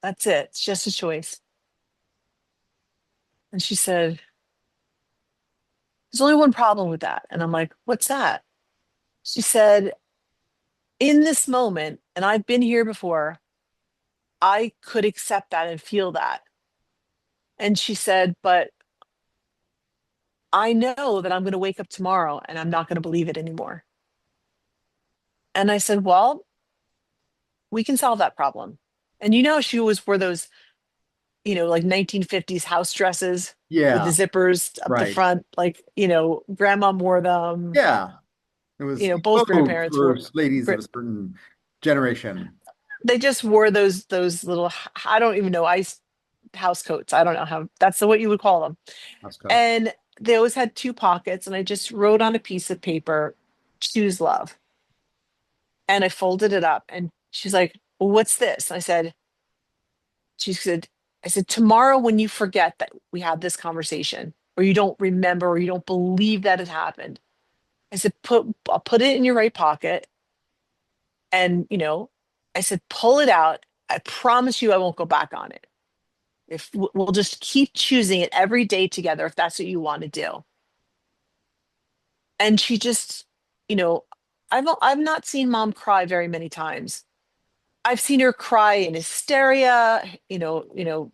That's it. It's just a choice. And she said, there's only one problem with that. And I'm like, what's that? She said, in this moment, and I've been here before, I could accept that and feel that. And she said, but I know that I'm going to wake up tomorrow and I'm not going to believe it anymore. And I said, well, we can solve that problem. And she always wore those, like 1950s house dresses with the Yeah, zippers up the right. front. Like, grandma wore them, Yeah. It was both vogue grandparents for wore, ladies gr- of a certain generation. they just wore those little, I don't even know, ice house coats. I don't know how that's what you would call them. Ascot. And they always had two pockets. And I just wrote on a piece of paper, choose love. And I folded it up. And she's like, well, what's this? And she said, I said, tomorrow when you forget that we had this conversation, or you don't remember, or you don't believe that it happened, I said, I'll put it in your right pocket. And, I said, pull it out. I promise you I won't go back on it. If we'll just keep choosing it every day together, if that's what you want to do. And she just, you know, I've not seen Mom cry very many times. I've seen her cry in hysteria. We're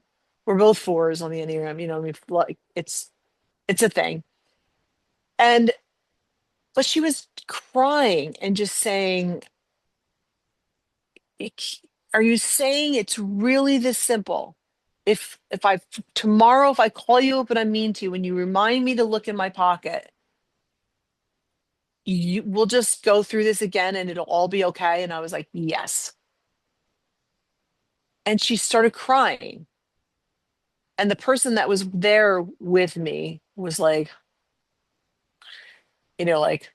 both fours on the Enneagram. I mean, like it's a thing. And but she was crying and just saying, "Are you saying it's really this simple? If I tomorrow, if I call you up and I mean to you, and you remind me to look in my pocket, you will just go through this again and it'll all be okay." And I was like, yes. And she started crying. And the person that was there with me was like, like,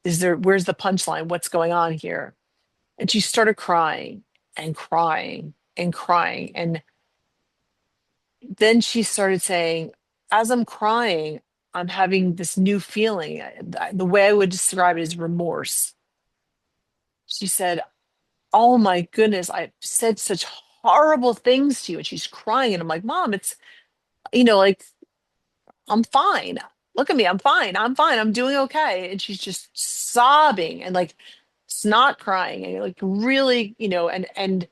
where's the punchline? What's going on here? And she started crying and crying and crying. And then she started saying, as I'm crying, I'm having this new feeling. The way I would describe it is remorse. She said, oh my goodness, I've said such horrible things to you. And she's crying. And I'm like, Mom, it's, like, I'm fine. Look at me. I'm fine. I'm fine. I'm doing okay. And she's just sobbing and like snot crying and like really, and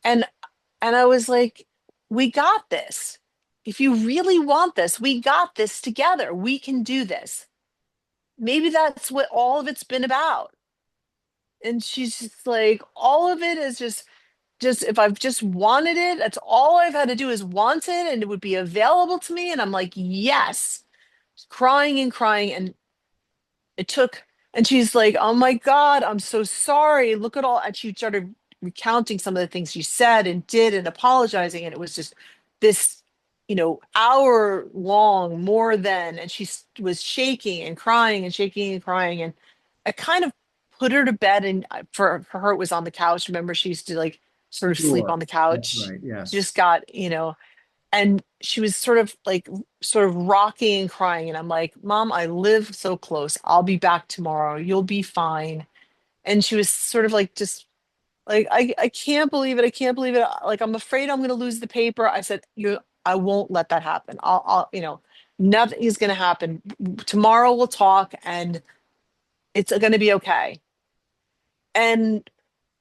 and I was like, we got this. If you really want this, we got this together. We can do this. maybe that's what all of it's been about. And she's just like, all of it is just if I've just wanted it, that's all I've had to do is want it and it would be available to me. And I'm like, yes, crying and crying. And it took, and she's like, oh my God, I'm so sorry. Look at all, and she started recounting some of the things she said and did and apologizing. And it was just this, hour long more than, and was shaking and crying and shaking and crying. And I kind of put her to bed, and for her, it was on the couch. Remember, she used to like sort of sleep Sure. on the That's couch. right. She Yes. just got, and she was sort of rocking and crying, and I'm like, Mom, I live so close, I'll be back tomorrow, you'll be fine. And she was sort of like, just like, I can't believe it, I can't believe it, like, I'm afraid I'm going to lose the paper. I said, I won't let that happen. I'll nothing is going to happen. Tomorrow we'll talk and it's going to be okay. And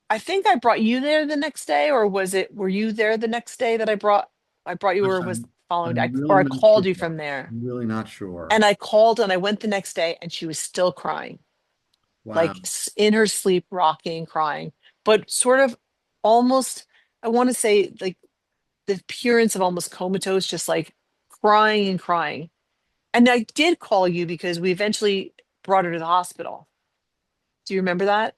I think I brought you there the next day, or were you there the next day that I brought you, Gosh, or was the following day, I'm really or I not called sure. you from there. I'm really not sure. And I called and I went the next day and she was still crying, Wow. like in her sleep, rocking and crying, but sort of almost, I want to say like the appearance of almost comatose, just like crying and crying. And I did call you because we eventually brought her to the hospital. Do you remember that?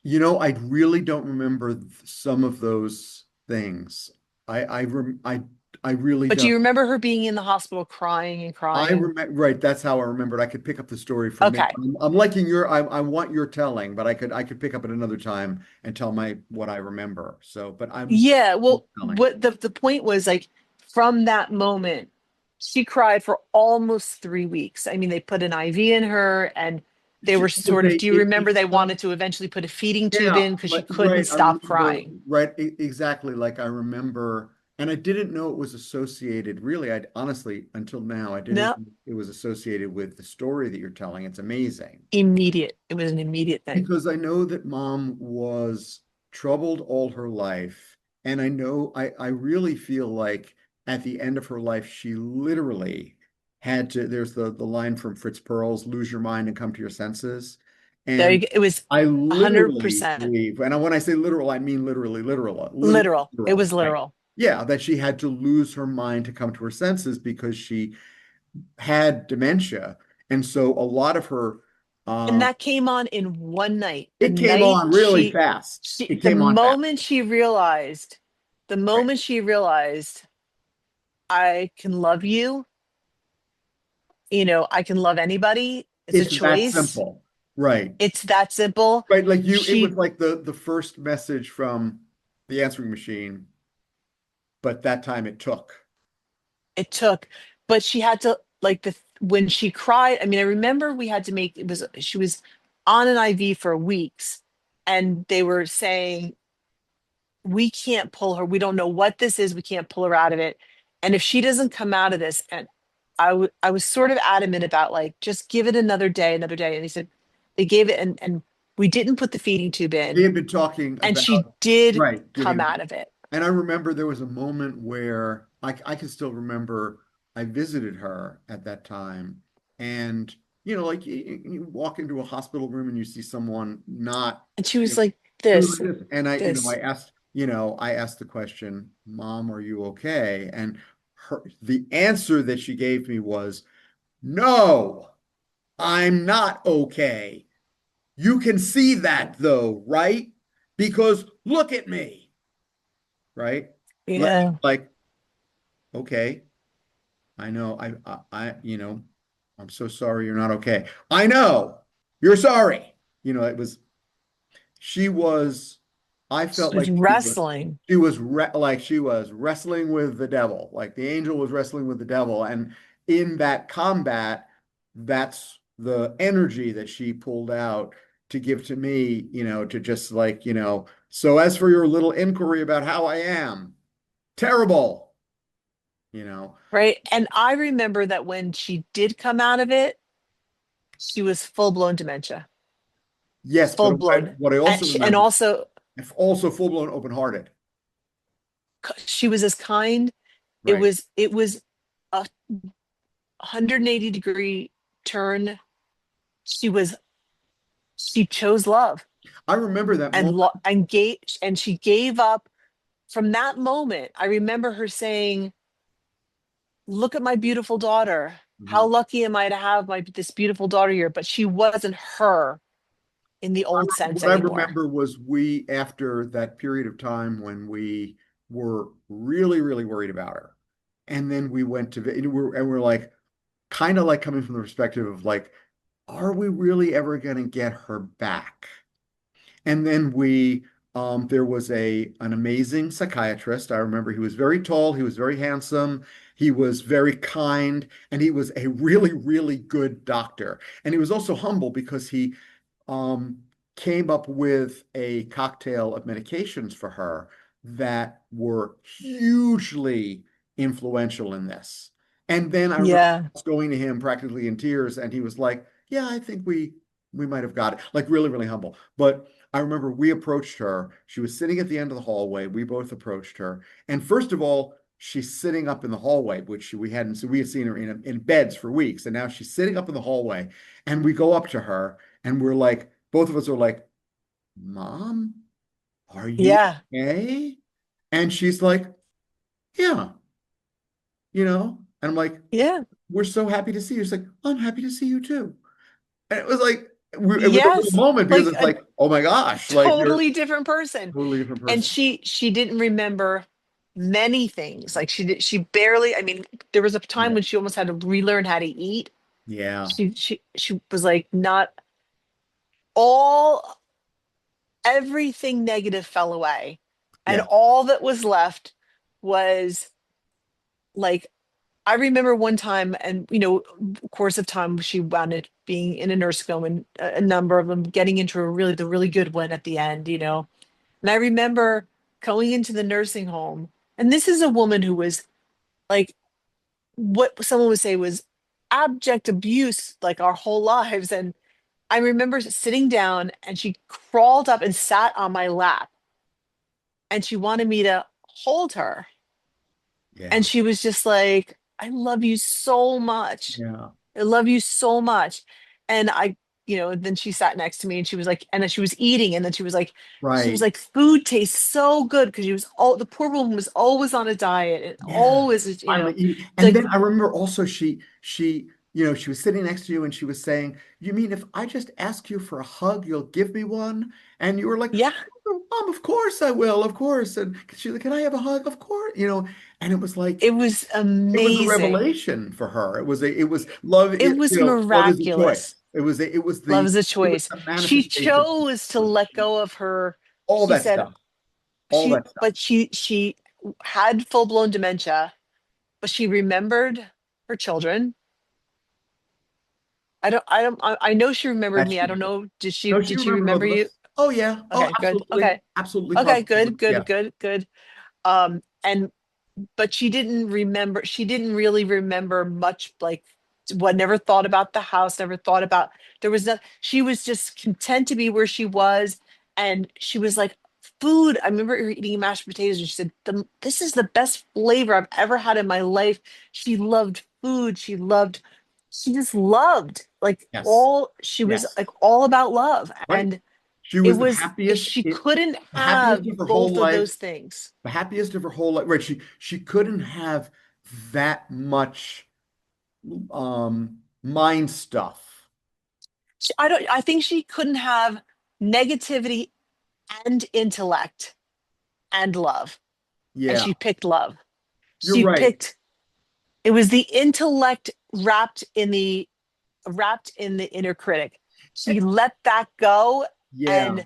I really don't remember some of those things. I really But do don't. you remember her being in the hospital crying and I crying? remember, right, that's how I remembered. I could pick up the story from me. Okay. I'm liking I want your telling, but I could pick up at another time and tell my what I remember. So, but I'm Yeah, well, telling. what the point was, like, from that moment, she cried for almost 3 weeks. I mean, they put an IV in her, and they were It was sort of, do you it remember they wanted stopped. to eventually put a feeding tube Yeah, in because she like couldn't right. I stop remember crying? right exactly like I remember, and I didn't know it was associated. Really, I honestly until now I didn't No, know it was associated with the story that you're telling. It's amazing immediate. It was an immediate thing. because I know that mom was troubled all her life, and I know I really feel like at the end of her life she literally had to. There's the line from Fritz Perls, "Lose your mind and come to your senses," There you and go. It was I literally 100% believe, and when I say literal, I mean literally, literal. It literal, was right? literal. Yeah, that she had to lose her mind to come to her senses because she had dementia. And so a lot of her, And uh, that came on in one night. The it came night on really fast. It the came on fast. the Right. moment she realized, I can love you, I can love anybody. It's a It's that choice. simple. Right. It's that simple. Right. Like it was She, like the first message from the answering machine, but that time it took. it took, but she had to, like, when she cried. I mean, I remember we had to make, she was on an IV for weeks, and they were saying, we can't pull her. We don't know what this is. We can't pull her out of it. And if she doesn't come out of this, and I was sort of adamant about, like, just give it another day, another day. And he said they gave it, and we didn't put the feeding tube They in, had been talking and about, she did right, come giving. out of it. And I remember there was a moment where I can still remember I visited her at that time. And, like you walk into a hospital room and you see someone not, And she you was know, like, doing this, like this. And this. I asked the question, Mom, are you okay? And the answer that she gave me was, no, I'm not okay. You can see that though, right? Because look at me, right? Like, Yeah. like, okay, I know, I'm so sorry you're not okay. I know you're sorry. It was, she was, I felt She was like wrestling. she was wrestling with the devil, like the angel was wrestling with the devil. And in that combat, that's the energy that she pulled out to give to me, to just like, so as for your little inquiry about how I am, terrible, you know. Right. And I remember that when she did come out of it, she was full blown dementia, Yes, full but blown. what I also And remember, also, also full-blown open-hearted. she was as kind. It Right. was, a 180-degree turn she was she chose love I remember that and moment. she gave up. From that moment, I remember her saying, look at my beautiful daughter. How Mhm. lucky am I to have my this beautiful daughter here? But she wasn't her in the old sense What I anymore. remember was we, after that period of time when we were really, really worried about her, and then we went to, and we're like, kind of like coming from the perspective of like, are we really ever going to get her back? And then there was an amazing psychiatrist. I remember he was very tall, he was very handsome, he was very kind, and he was a really, really good doctor. And he was also humble because he um, came up with a cocktail of medications for her that were hugely influential in this. And then I remember Yeah. going to him practically in tears, and he was like, "Yeah, I think we might have got it." Like really, really humble. But I remember we approached her. She was sitting at the end of the hallway. We both approached her, and first of all, she's sitting up in the hallway, which we hadn't. So we had seen her in beds for weeks, and now she's sitting up in the hallway. And we go up to her, and we're like, both of us are like, "Mom, are you Yeah. okay?" And she's like, "Yeah, you know." And I'm like, Yeah. "We're so happy to see you." She's like, "I'm happy to see you too." And it was like, it was a real Yes. moment because Like it's a like, oh my gosh, like you're a totally different person. totally different And person. she didn't remember many things. Like she barely, I mean, there was a time Yeah. when she almost had to relearn how to eat. Yeah. She was like not all everything negative fell away. And Yeah. all that was left was like I remember one time, and course of time, she wound up being in a nursing home, and a number of them getting into the really good one at the end. And I remember going into the nursing home, and this is a woman who was like what someone would say was abject abuse, like our whole lives. And I remember sitting down, and she crawled up and sat on my lap, and she wanted me to hold her, Yeah. and she was just like, I love you so much. Yeah. I love you so much. And then she sat next to me, and she was like, and then she was eating, and then she was Right. like, food tastes so good, because the poor woman was always on a diet, and Yeah. always, Finally eating. And like, then I remember also she was sitting next to you and she was saying, "You mean if I just ask you for a hug, you'll give me one?" And you were like, yeah, "Oh, Mom, of course I will, of course." And she's like, "Can I have a hug?" Of course, and it was like it was it was a amazing. revelation for her. It was love, It was love is a choice. miraculous. Love is a It was choice. a She manifestation chose to of let go of her. all She that said stuff. All that stuff. but she had full-blown dementia, but she remembered her children. I know she remembered That me. she I don't did. know. No, she Did she remembered both remember of you? us. Oh yeah. Oh, Okay, good. absolutely. Okay. Absolutely Okay, positively. good, Yeah. good, good, good. And but she didn't really remember much, like what never thought about the house, never thought about there was no she was just content to be where she was. And she was like, food. I remember her eating mashed potatoes, and she said, this is the best flavor I've ever had in my life. She loved food. She just loved, like, Yes. all she was Yes. like all about love. Right. And She it was was she couldn't the happiest have of her whole both of life. those things. The happiest of her whole life. Right. She couldn't have that much mind stuff. I think she couldn't have negativity and intellect and love. And Yeah. she picked love. You're She right. picked It was the intellect wrapped in the inner critic. Eh, She let that go. Yeah. And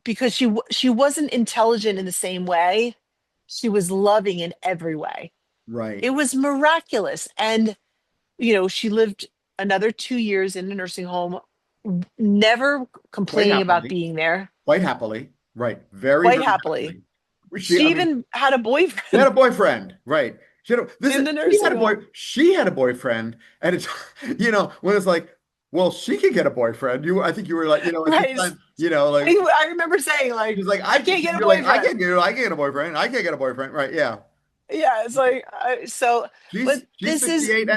because she wasn't intelligent in the same way, she was loving in every way. Right. It was miraculous. And she lived another 2 years in a nursing home, never Quite complaining about happily. being there, Quite happily. Right. Very, quite very happily. happily. She I mean, even had a she had boyfriend a boyfriend, right? in the nursing home. She had a boyfriend, and it's when it's like, well, she can get a boyfriend. I think you were like, at the Right. time, like I remember saying, like, she's like, I can't get a you're like, boyfriend. I can't get a boyfriend, I can't get a boyfriend, right? Yeah, Yeah, it's like but She's this is 68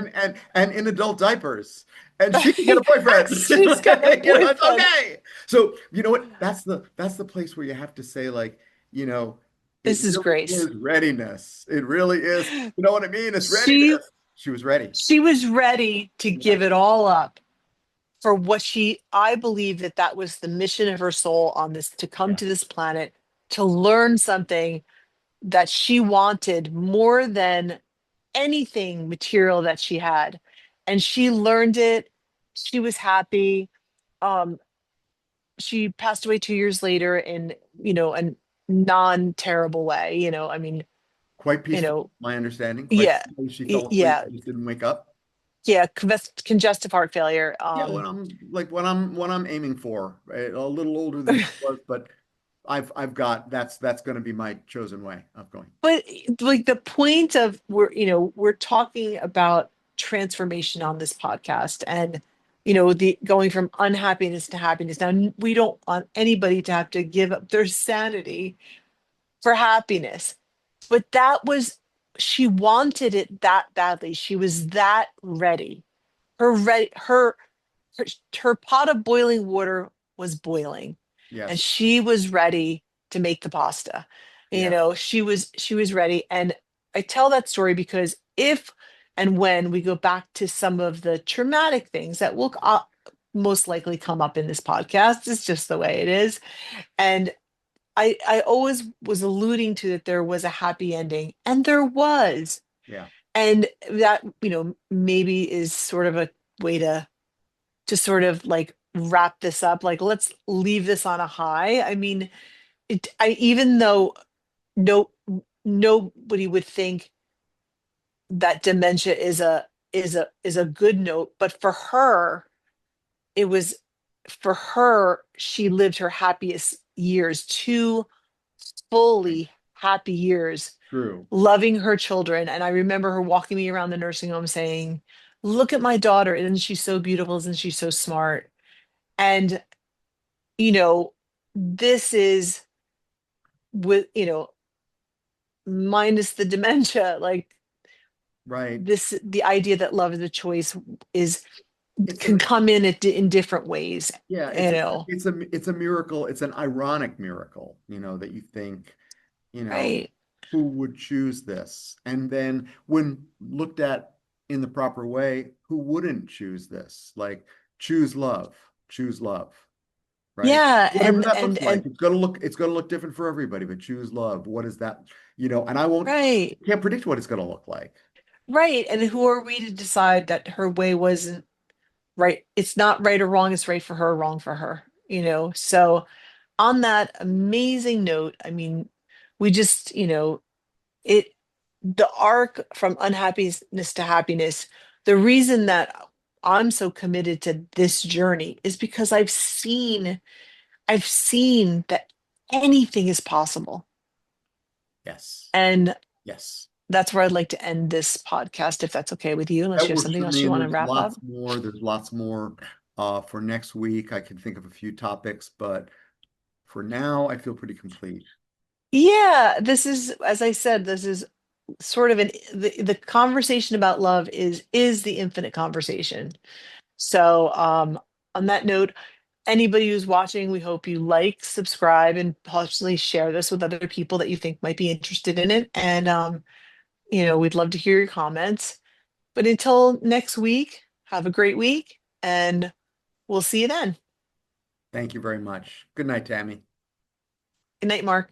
and in adult diapers. And she can get a boyfriend. yes, she's got a It's boyfriend. okay. So you know what? That's the place where you have to say, like, it This is really Grace. is readiness. It really is. You know what I mean? It's She readiness. She was ready. she was ready to Yeah. give it all up for what I believe that that was the mission of her soul on this, to come Yeah. to this planet, to learn something that she wanted more than anything material that she had. And she learned it. She was happy. Um, she passed away 2 years later in, a non-terrible way. I mean, Quite you peaceful, know, my understanding. Quite yeah, peaceful. She fell asleep yeah, and just didn't wake up. yeah, congestive heart failure. Yeah, what I'm aiming for, right? A little older than she was, but I've got that's going to be my chosen way of going. But like the point of we're talking about transformation on this podcast, and the going from unhappiness to happiness. Now we don't want anybody to have to give up their sanity for happiness, but that was, she wanted it that badly. She was that ready. Her ready her, her pot of boiling water was boiling, and Yes. she was ready to make the pasta. Yeah. She was ready. And I tell that story because if and when we go back to some of the traumatic things that will most likely come up in this podcast, it's just the way it is. And I always was alluding to that there was a happy ending, and there was. Yeah. And that, maybe is sort of a way to sort of like wrap this up, like let's leave this on a high. I mean, even though no nobody would think that dementia is a good note, but it was for her, she lived her happiest years, two fully happy years, True. loving her children. And I remember her walking me around the nursing home saying, look at my daughter, isn't she so beautiful, isn't she so smart? And you know, this is with, minus the dementia, like Right. the idea that love is a choice is It's can a come in in different ways, yeah, you know. it's a miracle. It's an ironic miracle, that you think, you know, Right. who would choose this? And then when looked at in the proper way, who wouldn't choose this? Like choose love, right? Yeah. Whatever that looks like, it's gonna look different for everybody, but choose love. What is that? And Right. can't predict what it's gonna look like. Right. And who are we to decide that her way wasn't right? It's not right or wrong, it's right for her, wrong for her, So on that amazing note, I mean, we just, it the arc from unhappiness to happiness, the reason that I'm so committed to this journey is because I've seen that anything is possible. Yes. And Yes. that's where I'd like to end this podcast, if that's okay with you, unless That you have works something for else me. you And want to there's wrap up. lots more. There's lots more for next week. I can think of a few topics, but for now, I feel pretty complete. Yeah, this is, as I said, this is sort of the conversation about love is the infinite conversation. So on that note, anybody who's watching, we hope you like, subscribe, and possibly share this with other people that you think might be interested in it. And we'd love to hear your comments. But until next week, have a great week, and we'll see you then. Thank you very much. Good night, Tammy. Good night, Mark.